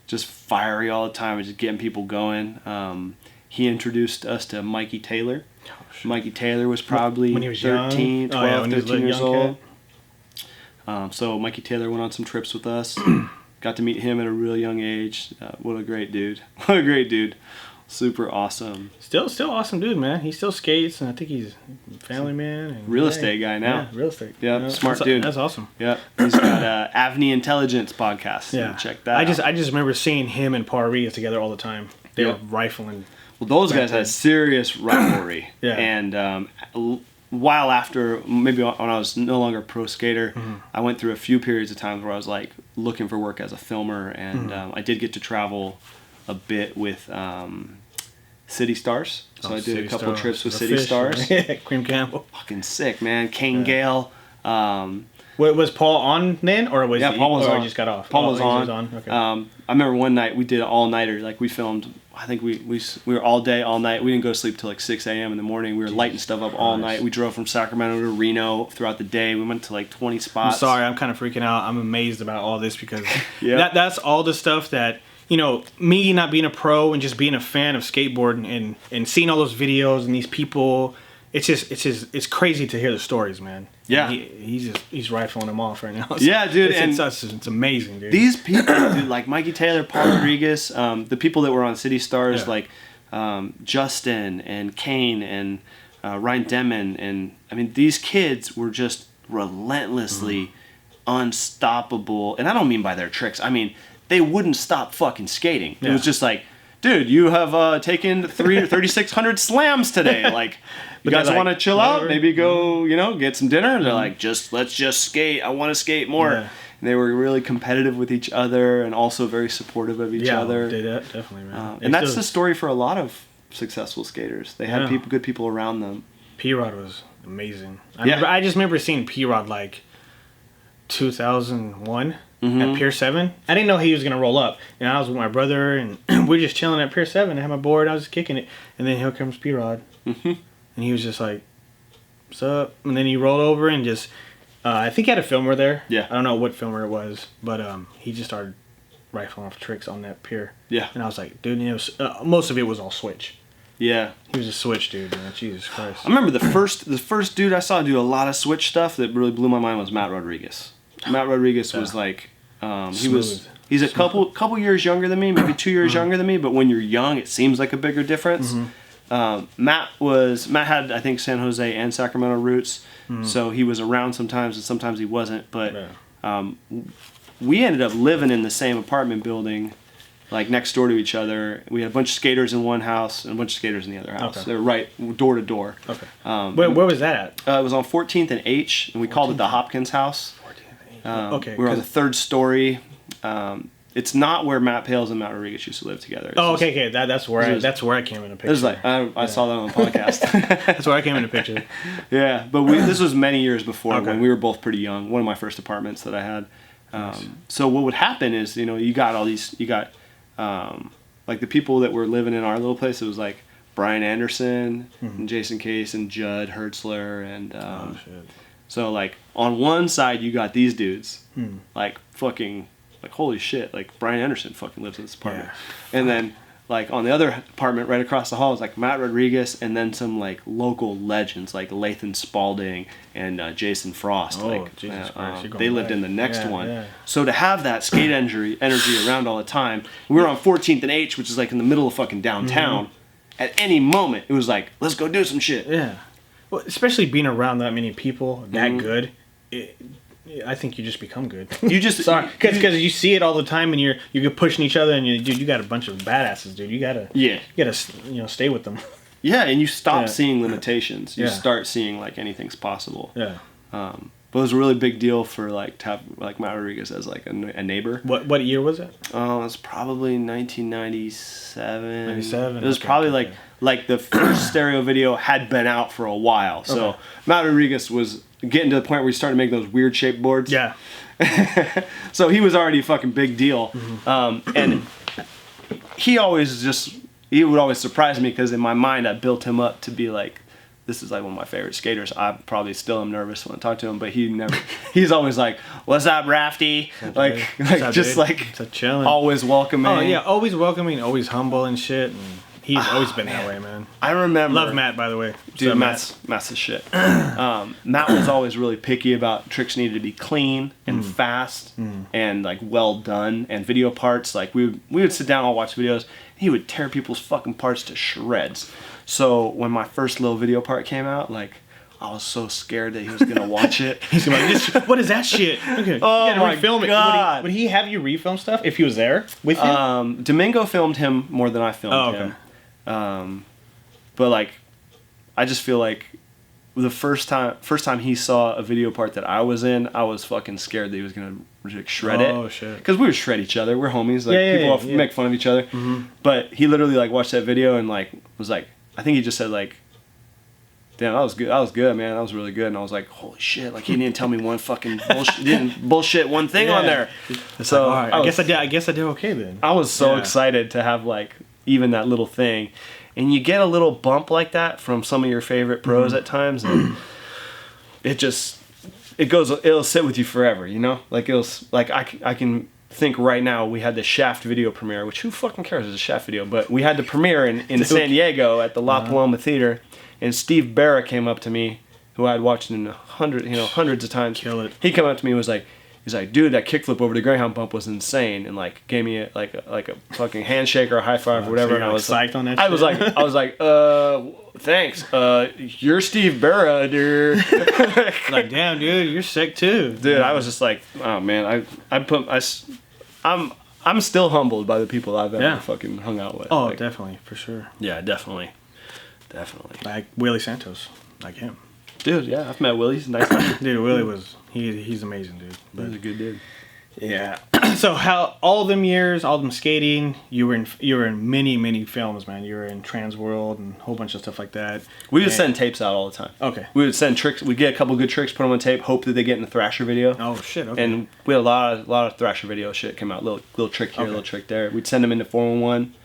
just fiery all the time and just getting people going. He introduced us to Mikey Taylor. Mikey Taylor was probably when he was 13, young. 12, When he was 13 years young old. So Mikey Taylor went on some trips with us. Got to meet him at a real young age. What a great dude. What a great dude. Super awesome. Still awesome dude, man. He still skates, and I think he's a family man. And real estate guy now. Yeah, real estate. Yep, smart dude. That's awesome. Yep. He's got Avni Intelligence podcast. Yeah. Check that out. I just remember seeing him and Paul Rodriguez together all the time. They were rifling. Well, those guys had a serious rivalry. Yeah. And a while after, maybe when I was no longer a pro skater, I went through a few periods of times where I was like looking for work as a filmer, and I did get to travel a bit with City Stars. So I did a couple trips with City Stars. Cream Campbell. Fucking sick, man. Kane Gale. Was Paul on then, or was he? Paul was on. He just got off. Paul was on. Okay. I remember one night we did an all-nighter. Like we filmed, I think we were all day, all night. We didn't go to sleep till like 6 a.m. in the morning. We were lighting stuff up all night. We drove from Sacramento to Reno throughout the day. We went to like 20 spots. I'm sorry, I'm kind of freaking out. I'm amazed about all this because that's all the stuff that, you know, me not being a pro and just being a fan of skateboarding and seeing all those videos and these people. It's crazy to hear the stories, man. Yeah, he's rifling them off right now. Yeah, dude, it's amazing, dude. These people, dude, like Mikey Taylor, Paul Rodriguez, the people that were on City Stars, like Justin and Kane and Ryan Demon, and I mean these kids were just relentlessly unstoppable. And I don't mean by their tricks. I mean they wouldn't stop fucking skating. It was just like, dude, you have taken 3,600 slams today. Like, you guys want to chill out? Maybe go, get some dinner? And they're like, let's just skate. I want to skate more. Yeah. And they were really competitive with each other and also very supportive of each other. Yeah, definitely, man. And that's the story for a lot of successful skaters. They had good people around them. P-Rod was amazing. I just remember seeing P-Rod like 2001. At Pier 7. I didn't know he was going to roll up. I was with my brother, and we were just chilling at Pier 7. I had my board. I was just kicking it. And then here comes P-Rod. And he was just like, what's up? And then he rolled over and just, I think he had a filmer there. Yeah. I don't know what filmer it was, but he just started rifling off tricks on that pier. Yeah. And I was like, dude, most of it was all switch. Yeah. He was a switch dude, man. Jesus Christ. I remember the first dude I saw do a lot of switch stuff that really blew my mind was Matt Rodriguez. Matt Rodriguez was like, he's a couple years younger than me, maybe 2 years younger than me, but when you're young, it seems like a bigger difference. Matt had, I think, San Jose and Sacramento roots, so he was around sometimes and sometimes he wasn't, but we ended up living in the same apartment building, like next door to each other. We had a bunch of skaters in one house and a bunch of skaters in the other house. They were right door to door. Okay. Where was that at? It was on 14th and H, and we called it the Hopkins House. Okay. We were on the third story. It's not where Matt Pales and Matt Rodriguez used to live together. Okay. That's where I came in a picture. This is like I saw that on the podcast. That's where I came in a picture. Yeah, but this was many years before when we were both pretty young. One of my first apartments that I had. So what would happen is you got like the people that were living in our little place. It was like Brian Anderson and Jason Case and Judd Hertzler and. So, like, on one side, you got these dudes, like, fucking, like, holy shit, like, Brian Anderson fucking lives in this apartment. Yeah. And then, like, on the other apartment right across the hall is, like, Matt Rodriguez and then some, like, local legends, like Lathan Spalding and Jason Frost. Jesus Christ, they lived in the next one. Yeah. So to have that skate energy around all the time, we were on 14th and H, which is, like, in the middle of fucking downtown. At any moment, it was like, let's go do some shit. Yeah. Well, especially being around that many people that good, I think you just become good. You just because you see it all the time, and you're pushing each other, and you got a bunch of badasses, dude. You gotta stay with them. Yeah, and you stop seeing limitations. You start seeing like anything's possible. Yeah. But it was a really big deal for like to have like Matt Rodriguez as like a neighbor. What year was it? It was probably 1997. 97. It was probably like the first stereo video had been out for a while. So Matt Rodriguez was getting to the point where he started making those weird shaped boards. Yeah. So he was already a fucking big deal. And he would always surprise me because in my mind I built him up to be like this is like one of my favorite skaters. I probably still am nervous when I talk to him, but he's always like, "What's up, Rafty?" Like up, just dude? like It's a chillin'. always welcoming. Oh yeah, always welcoming, always humble and shit. And he's always been that way, man. I remember. Love Matt, by the way. Dude, So, Matt's the shit. Matt was always really picky about tricks needed to be clean and fast and like well done, and video parts. Like we would sit down, all watch videos. He would tear people's fucking parts to shreds. So when my first little video part came out, like I was so scared that he was gonna watch it. He's gonna be like, what is that shit? Okay. Oh my refilm God. it. Would he have you refilm stuff if he was there with you? Domingo filmed him more than I filmed him. But like, I just feel like the first time he saw a video part that I was in, I was fucking scared that he was gonna shred it. Oh shit! Because we would shred each other. We're homies. Like people make fun of each other. But he literally like watched that video and like was like, I think he just said like, "Damn, that was good. That was good, man. That was really good." And I was like, "Holy shit!" Like he didn't tell me one fucking bullshit. Didn't bullshit one thing on there. So all right. I guess I did okay then. I was so excited to have like even that little thing. And you get a little bump like that from some of your favorite pros at times, and it'll sit with you forever, you know? Like I can think right now we had the Shaft video premiere, which who fucking cares? It's a Shaft video, but we had the premiere in San Diego at the La Paloma Theater, and Steve Barra came up to me, who I had watched in hundreds of times. Kill it. He came up to me and was like, he's like, dude, that kickflip over the Greyhound bump was insane, and like gave me a fucking handshake or a high five or whatever. So and I was psyched on that. I was like, thanks. You're Steve Barra, dude. Like, damn, dude, you're sick too. Dude, I was just like, oh man, I'm still humbled by the people I've ever fucking hung out with. Oh, like, definitely, for sure. yeah, definitely. Like Willie Santos, like him. Dude, yeah, I've met Willie. He's a nice guy. Dude, Willie he's amazing, dude. But, He's a good dude. yeah. So how all them years, all them skating, you were in many films, man. You were in Trans World and a whole bunch of stuff like that. We would send tapes out all the time. Okay. We would send tricks. We'd get a couple good tricks, put them on tape, hope that they get in the Thrasher video. Oh shit. Okay. And we had a lot of Thrasher video shit came out. Little trick here, little trick there. We'd send them into 411.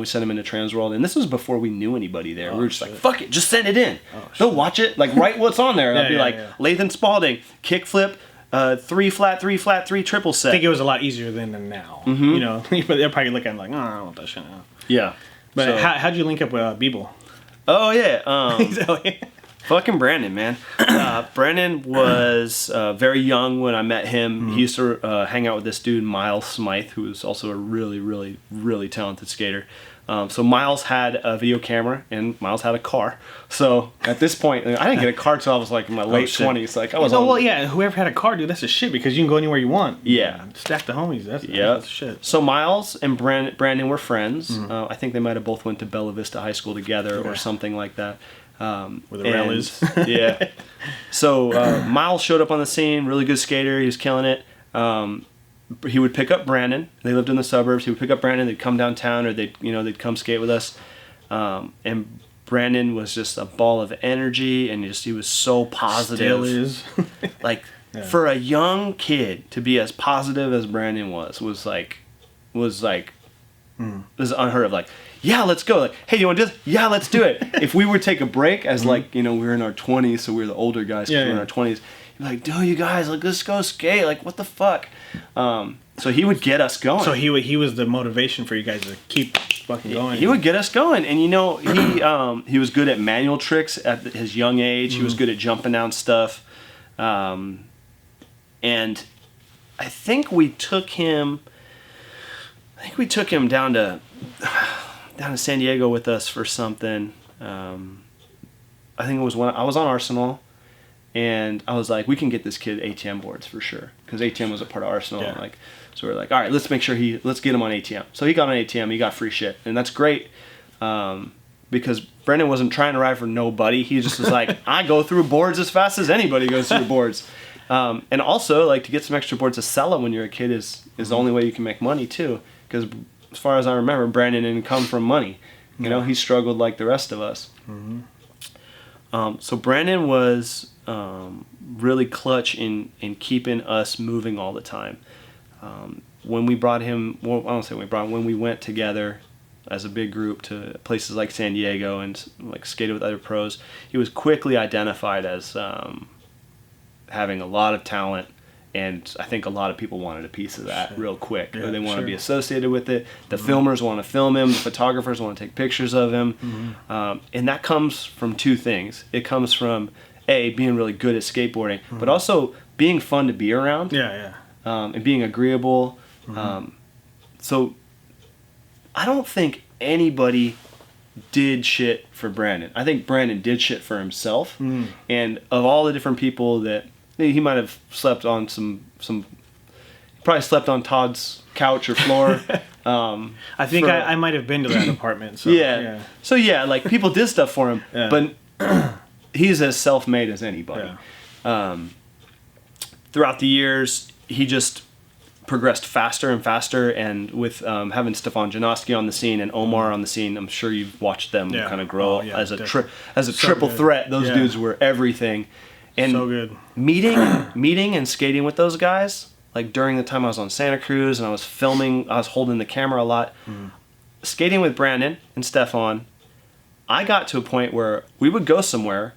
We sent them into Trans World, and this was before we knew anybody there. We were just like, fuck it, just send it in. They'll watch it, like write what's on there. I'd be like, Lathan Spalding, kickflip, 3 flat, 3 flat, 3 triple set. I think it was a lot easier then than now. You know, but they're probably looking like, oh, I don't want that shit now. Yeah. But So- how'd you link up with Beeble? Oh yeah. Fucking Brandon, man. Brandon was very young when I met him. He used to hang out with this dude, Miles Smythe, who was also a really, really, really talented skater. So Miles had a video camera, and Miles had a car. So at this point, I didn't get a car till I was like in my late 20s. Like I was. Well, yeah. Whoever had a car, dude, that's the shit because you can go anywhere you want. Yeah. Stack the homies. That's the shit. So Miles and Brandon were friends. I think they might have both went to Bella Vista High School together or something like that. Where the rail is. Yeah. So Miles showed up on the scene, really good skater. He was killing it. He would pick up Brandon. They lived in the suburbs. He would pick up Brandon. They'd come downtown, or they'd come skate with us. And Brandon was just a ball of energy, and he was so positive. Still is. Like for a young kid to be as positive as Brandon was unheard of. Like, yeah, let's go. Like, hey, you want to do this? Yeah, let's do it. If we would take a break as like, we were in our 20s, so we were the older guys, we're in our 20s. He'd be like, dude, you guys, like, let's go skate. Like, what the fuck? So he would get us going. So he was the motivation for you guys to keep fucking going. He would get us going, and he was good at manual tricks at his young age. He was good at jumping down stuff, and I think we took him down to San Diego with us for something. I think it was when I was on Arsenal, and I was like, we can get this kid ATM boards for sure, because ATM was a part of Arsenal. Yeah. Like, so we're like, all right, let's get him on ATM. So he got on ATM, he got free shit, and that's great, because Brendan wasn't trying to ride for nobody. He just was like, I go through boards as fast as anybody goes through boards. And also, like, to get some extra boards to sell them when you're a kid is the only way you can make money too. Because as far as I remember, Brandon didn't come from money. He struggled like the rest of us. So Brandon was really clutch in keeping us moving all the time. When we brought him, well, I don't say we brought him, when we went together as a big group to places like San Diego and like skated with other pros. He was quickly identified as having a lot of talent, and I think a lot of people wanted a piece of that real quick. Yeah, they want to sure. be associated with it. The filmers want to film him. The photographers want to take pictures of him. And that comes from two things. It comes from, A, being really good at skateboarding, but also being fun to be around. Yeah. And being agreeable. So I don't think anybody did shit for Brandon. I think Brandon did shit for himself. And of all the different people that he might have slept on he probably slept on Todd's couch or floor. I think I might have been to that apartment. So, yeah. So yeah, like people did stuff for him, Yeah. but he's as self-made as anybody. Yeah. Throughout the years, he just progressed faster and faster, and with having Stefan Janoski on the scene and Omar on the scene, I'm sure you've watched them kind of grow as a triple threat. Those dudes were everything. And so good. meeting and skating with those guys, like during the time I was on Santa Cruz and I was filming, I was holding the camera a lot. Skating with Brandon and Stefan, I got to a point where we would go somewhere,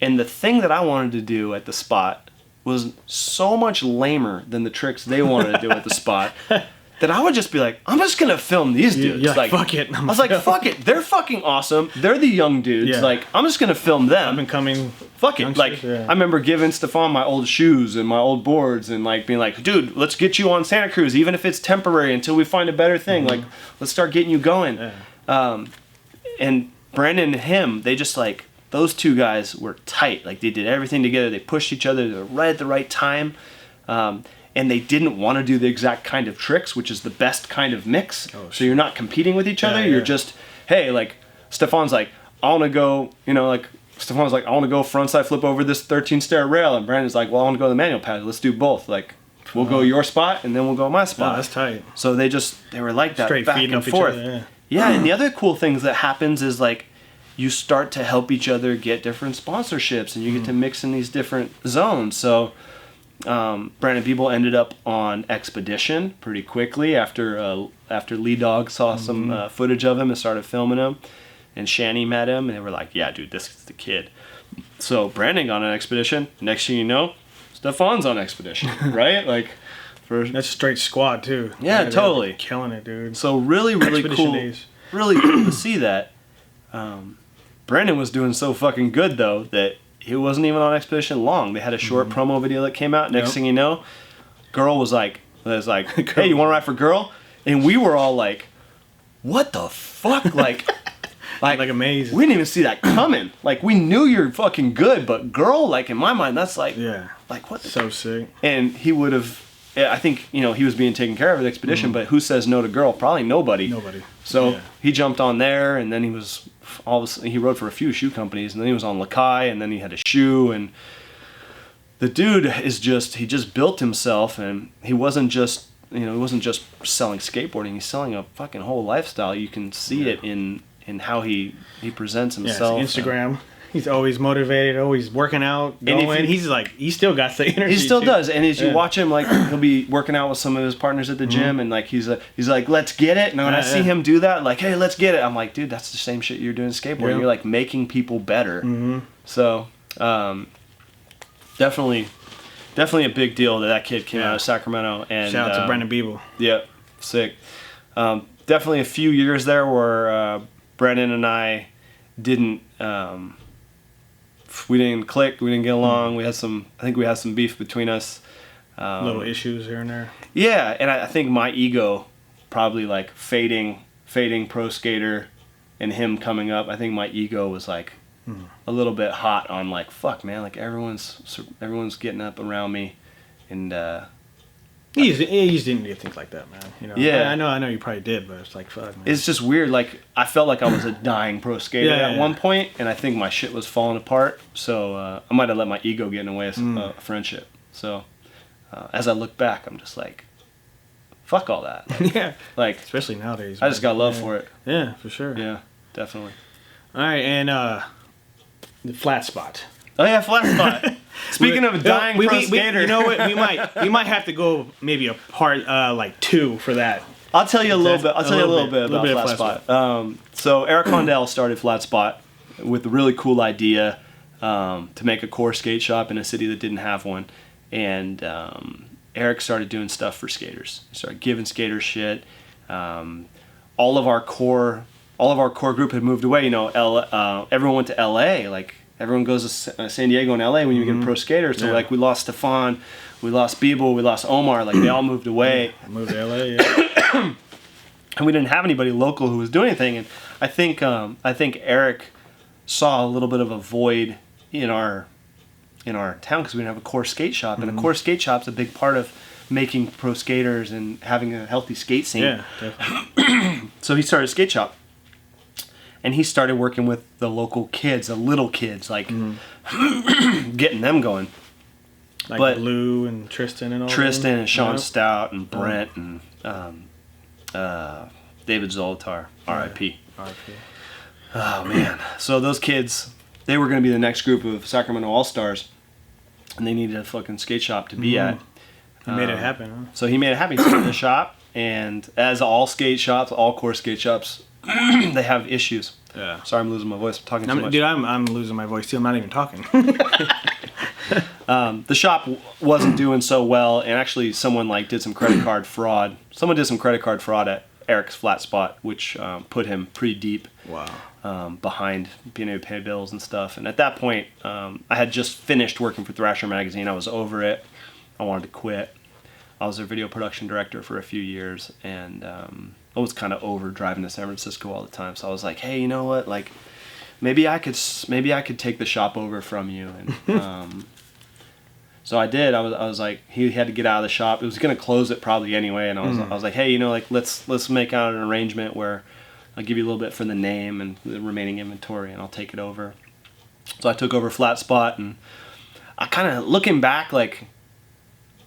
and the thing that I wanted to do at the spot was so much lamer than the tricks they wanted to do at the spot that I would just be like, I'm just gonna film these dudes. You're like, fuck it. I was like, fuck it. They're fucking awesome. They're the young dudes. Yeah. Like, I'm just gonna film them. I've been coming. Fuck it. Like, I remember giving Stefan my old shoes and my old boards and like being like, dude, let's get you on Santa Cruz, even if it's temporary until we find a better thing. Like, let's start getting you going. And Brandon and him, they just like, those two guys were tight. Like, they did everything together. They pushed each other right at the right time. And they didn't want to do the exact kind of tricks, which is the best kind of mix. So you're not competing with each other. You're just, hey, like, Stefan's like, I want to go, Stefan's like, I want to go frontside flip over this 13-stair rail. And Brandon's like, well, I want to go to the manual pad. Let's do both. Like, we'll go your spot, and then we'll go my spot. Wow, that's tight. So they were like that, Straight back feeding and up forth. each other, Yeah, and the other cool things that happens is, like, you start to help each other get different sponsorships, and you get to mix in these different zones. So Brandon Biebel ended up on Expedition pretty quickly after Lee Dog saw some footage of him and started filming him, and Shani met him, and they were like, yeah, dude, this is the kid. So Brandon got on Expedition. Next thing you know, Stefan's on Expedition, right? Like, that's straight squad too. Yeah, totally killing it, dude. So really Expedition cool. days. Really cool to see that. Brandon was doing so fucking good though that he wasn't even on Expedition long. They had a short promo video that came out. Next thing you know, Girl was like, hey, you want to ride for Girl? And we were all like, what the fuck? Like amazing. We didn't even see that coming. Like, we knew you're fucking good, but Girl, like, in my mind, that's like, like, what the so sick. And he would have, I think, he was being taken care of at Expedition, but who says no to Girl? Probably nobody. So he jumped on there, and then he was he rode for a few shoe companies, and then he was on Lakai, and then he had a shoe, and the dude is he just built himself, and he wasn't just selling skateboarding. He's selling a fucking whole lifestyle. You can see it in how he presents himself. Yeah, Instagram. He's always motivated, always working out, going. He still got the energy. He still does. And as you watch him, like, he'll be working out with some of his partners at the gym, and like he's like, let's get it. And when I see him do that, like, hey, let's get it. I'm like, dude, that's the same shit you're doing in skateboarding. Yeah. You're like making people better. So, definitely a big deal that kid came out of Sacramento. And shout out to Brandon Biebel. Yeah, sick. Definitely a few years there where Brennan and I didn't. We didn't click. We didn't get along. I think we had some beef between us. Little issues here and there. Yeah, and I think my ego, probably like fading pro skater, and him coming up. I think my ego was like a little bit hot on like, fuck man, like everyone's getting up around me, and You just didn't need to think like that, man. Yeah. I know you probably did, but it's like, fuck, man. It's just weird. Like, I felt like I was a dying pro skater at one point, and I think my shit was falling apart. So I might have let my ego get in the way of a friendship. So as I look back, I'm just like, fuck all that. Like, like, especially nowadays. I just got love for it. Yeah, for sure. Yeah, definitely. All right, and the flat spot. Oh yeah, flat spot. Speaking of dying pro skater, you know what? We might have to go maybe a part like 2 for that. I'll tell you a little bit. I'll tell you a little bit about of Flat Spot. So Eric Condell started Flat Spot with a really cool idea to make a core skate shop in a city that didn't have one, and Eric started doing stuff for skaters. He started giving skaters shit. All of our core group had moved away. You know, everyone went to LA. Like everyone goes to San Diego and LA when you get a pro skater. So like we lost Stefan, we lost Beeble, we lost Omar. Like they all moved away. I moved to LA. Yeah. And we didn't have anybody local who was doing anything. And I think Eric saw a little bit of a void in our town because we didn't have a core skate shop, and a core skate shop's a big part of making pro skaters and having a healthy skate scene. Yeah, definitely. So he started a skate shop, and he started working with the local kids, the little kids, like getting them going. Like Blue and Tristan and all. Tristan and Sean Stout and Brent and David Zolotar, R.I.P. R.I.P. Oh man! So those kids, they were going to be the next group of Sacramento All-Stars, and they needed a fucking skate shop to be at. He made it happen, huh? So he made it happen. He started the shop, and as all skate shops, all core skate shops, they have issues. Yeah. Sorry, I'm losing my voice. I'm talking too much. Dude, I'm losing my voice too. I'm not even talking. The shop wasn't doing so well, and actually someone did some credit card fraud. Someone did some credit card fraud at Eric's Flat Spot, which put him pretty deep. Wow. Behind being able to pay bills and stuff. And at that point, I had just finished working for Thrasher Magazine. I was over it. I wanted to quit. I was their video production director for a few years, and I was kind of over driving to San Francisco all the time. So I was like, hey, you know what? Like, maybe I could take the shop over from you. And so I did. I was like, he had to get out of the shop. It was gonna close it probably anyway. And I was like, hey, you know, like let's make out an arrangement where I'll give you a little bit for the name and the remaining inventory, and I'll take it over. So I took over Flat Spot, and I kind of, looking back, like,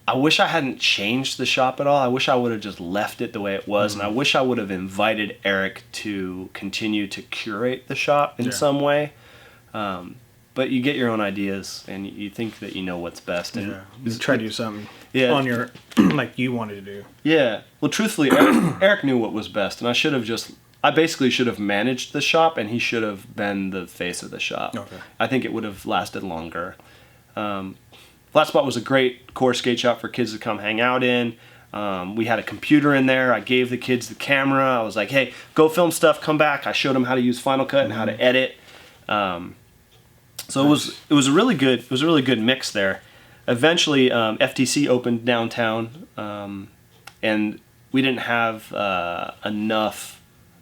I wish I hadn't changed the shop at all. I wish I would have just left it the way it was, and I wish I would have invited Eric to continue to curate the shop in some way. But you get your own ideas, and you think that you know what's best. And you try to do something on your, like you wanted to do. Yeah. Well, truthfully, Eric knew what was best, and I basically should have managed the shop, and he should have been the face of the shop. Okay. I think it would have lasted longer. Flat Spot was a great core skate shop for kids to come hang out in. We had a computer in there. I gave the kids the camera. I was like, hey, go film stuff, come back. I showed them how to use Final Cut and how to edit. So it was a really good mix there. Eventually, FTC opened downtown, and we didn't have enough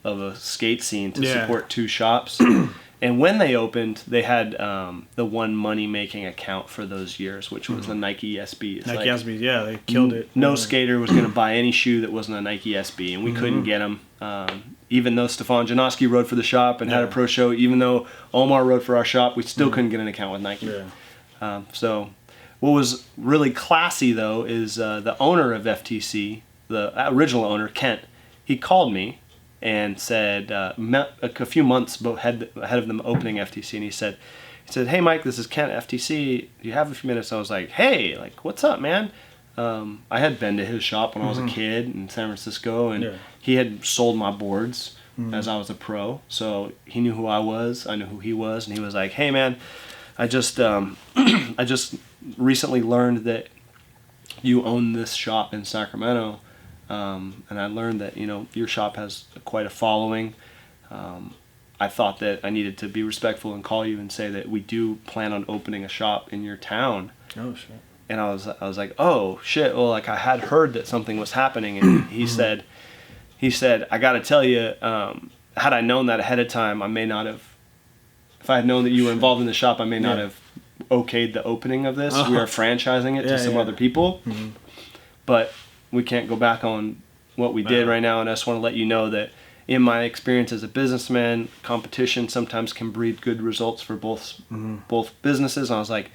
of a skate scene to support two shops. And when they opened, they had the one money-making account for those years, which was the Nike SBs. Nike SBs, yeah, they killed it. No skater was going to buy any shoe that wasn't a Nike SB, and we couldn't get them. Even though Stefan Janoski rode for the shop and had a pro show, even though Omar rode for our shop, we still couldn't get an account with Nike. Yeah. So what was really classy, though, is the owner of FTC, the original owner, Kent, he called me and said, a few months ahead of them opening FTC, and he said, hey, Mike, this is Kent, FTC. Do you have a few minutes? I was like, hey, like, what's up, man? I had been to his shop when I was a kid in San Francisco, and he had sold my boards as I was a pro, so he knew who I was, I knew who he was, and he was like, hey, man, I just recently learned that you own this shop in Sacramento. And I learned that, you know, your shop has quite a following. I thought that I needed to be respectful and call you and say that we do plan on opening a shop in your town. Oh, shit. And I was like, oh, shit. Well, like, I had heard that something was happening. And he said, I got to tell you, had I known that ahead of time, I may not have, if I had known that you were involved in the shop, I may not have okayed the opening of this. We are franchising it to some other people. But we can't go back on what we did right now, and I just want to let you know that in my experience as a businessman, competition sometimes can breed good results for both businesses. And I was like,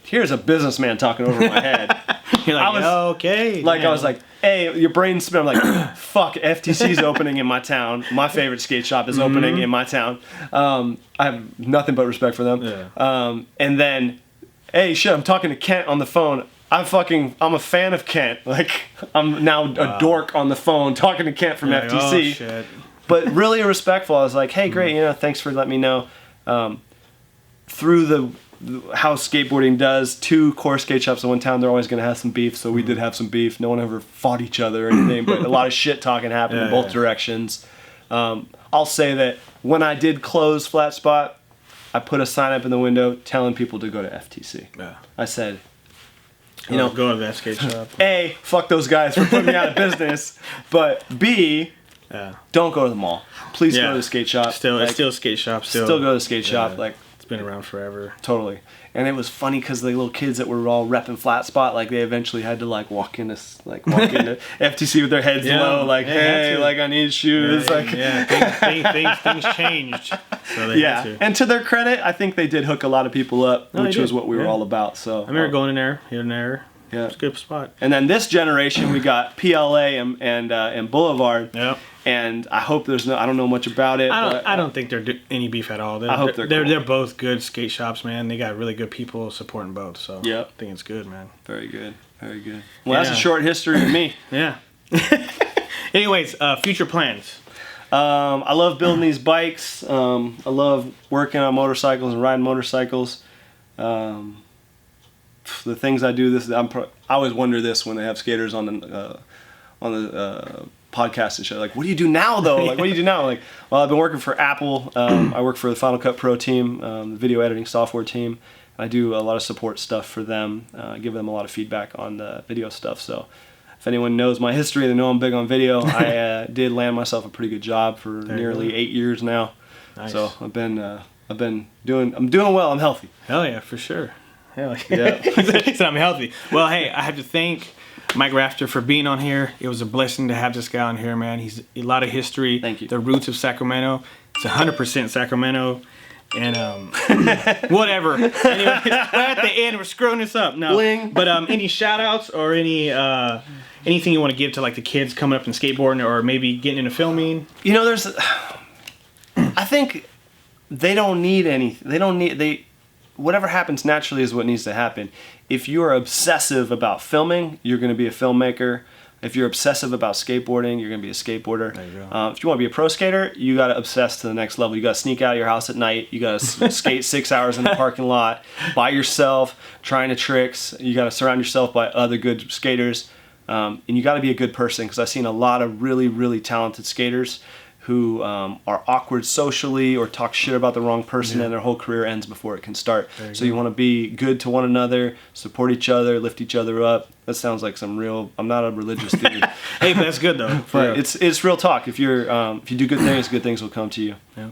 here's a businessman talking over my head. You're like, okay. Like, man. I was like, hey, your brain's spinning. I'm like, fuck, FTC's opening in my town. My favorite skate shop is opening in my town. I have nothing but respect for them. Yeah. And then, hey, shit, I'm talking to Kent on the phone. I'm a fan of Kent. Like, I'm now a dork on the phone talking to Kent from FTC. Oh, shit. But really respectful. I was like, hey, great, thanks for letting me know. Through how skateboarding does, 2 core skate shops in one town, they're always going to have some beef. So we did have some beef. No one ever fought each other or anything, but a lot of shit talking happened in both directions. I'll say that when I did close Flat Spot, I put a sign up in the window telling people to go to FTC. Yeah. I said, go to that skate shop. A, fuck those guys for putting me out of business, but B, don't go to the mall. Please go to the skate shop. It's still a skate shop. Still go to the skate shop. Like, it's been around forever. Totally. And it was funny because the little kids that were all repping Flat Spot, like they eventually had to walk into FTC with their heads low, like, hey, like I need shoes. Things changed. So they had to. And to their credit, I think they did hook a lot of people up, which was what we were all about. So I remember going in there, here and there. Yeah, it's a good spot. And then this generation, we got PLA and Boulevard. Yeah. And I hope I don't know much about it. I don't think they're any beef at all. I hope they're both good skate shops, man. They got really good people supporting both. So I think it's good, man. Very good. Very good. Well, that's a short history of me. Yeah. Anyways, future plans. I love building these bikes. I love working on motorcycles and riding motorcycles. The things I do, I always wonder this when they have skaters on the podcast and shit. Like, what do you do now, though? Like, what do you do now? Like, well, I've been working for Apple. I work for the Final Cut Pro team, the video editing software team. I do a lot of support stuff for them. I give them a lot of feedback on the video stuff. So if anyone knows my history, they know I'm big on video. I did land myself a pretty good job for nearly 8 years now. Nice. So I'm doing well. I'm healthy. Hell yeah, for sure. Hell yeah. He said I'm healthy. Well, hey, I have to thank Mike Rafter for being on here. It was a blessing to have this guy on here, man. He's a lot of history. Thank you. The roots of Sacramento. It's 100% Sacramento. And whatever. Anyway, we're at the end. We're screwing this up. No. Bling. But any shout outs or anything you want to give to the kids coming up and skateboarding or maybe getting into filming? I think they don't need anything. Whatever happens naturally is what needs to happen. If you're obsessive about filming, you're going to be a filmmaker. If you're obsessive about skateboarding, you're going to be a skateboarder. There you go. If you want to be a pro skater, you got to obsess to the next level. You got to sneak out of your house at night. You got to skate 6 hours in the parking lot by yourself, trying to tricks. You got to surround yourself by other good skaters. And you got to be a good person, because I've seen a lot of really, really talented skaters who are awkward socially or talk shit about the wrong person, and their whole career ends before it can start. So you want to be good to one another, support each other, lift each other up. That sounds like some real... I'm not a religious dude. Hey, but that's good though. But it's real talk. If you do good things will come to you. Yeah.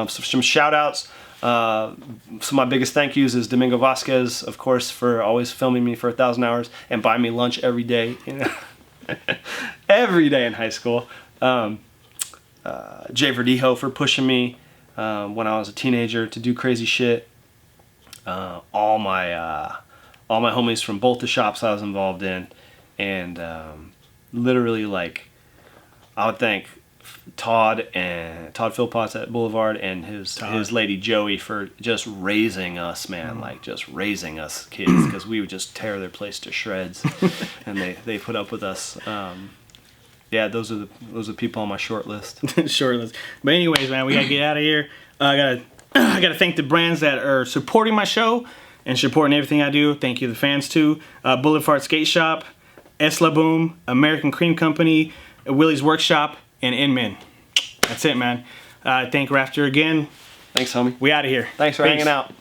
So some shout outs. Some of my biggest thank yous is Domingo Vasquez, of course, for always filming me for 1,000 hours and buying me lunch every day. Every day in high school. Jay Verdijo for pushing me when I was a teenager to do crazy shit. All my homies from both the shops I was involved in, and literally, I would thank Todd Philpotts at Boulevard and his lady Joey for just raising us, man. Just raising us kids, because we would just tear their place to shreds, and they put up with us. Yeah, those are the people on my short list. Short list. But anyways, man, we gotta get out of here. I gotta thank the brands that are supporting my show and supporting everything I do. Thank you, the fans too. Boulevard Skate Shop, Esla Boom, American Cream Company, Willie's Workshop, and Inman. That's it, man. Thank Rafter again. Thanks, homie. We out of here. Thanks for hanging out.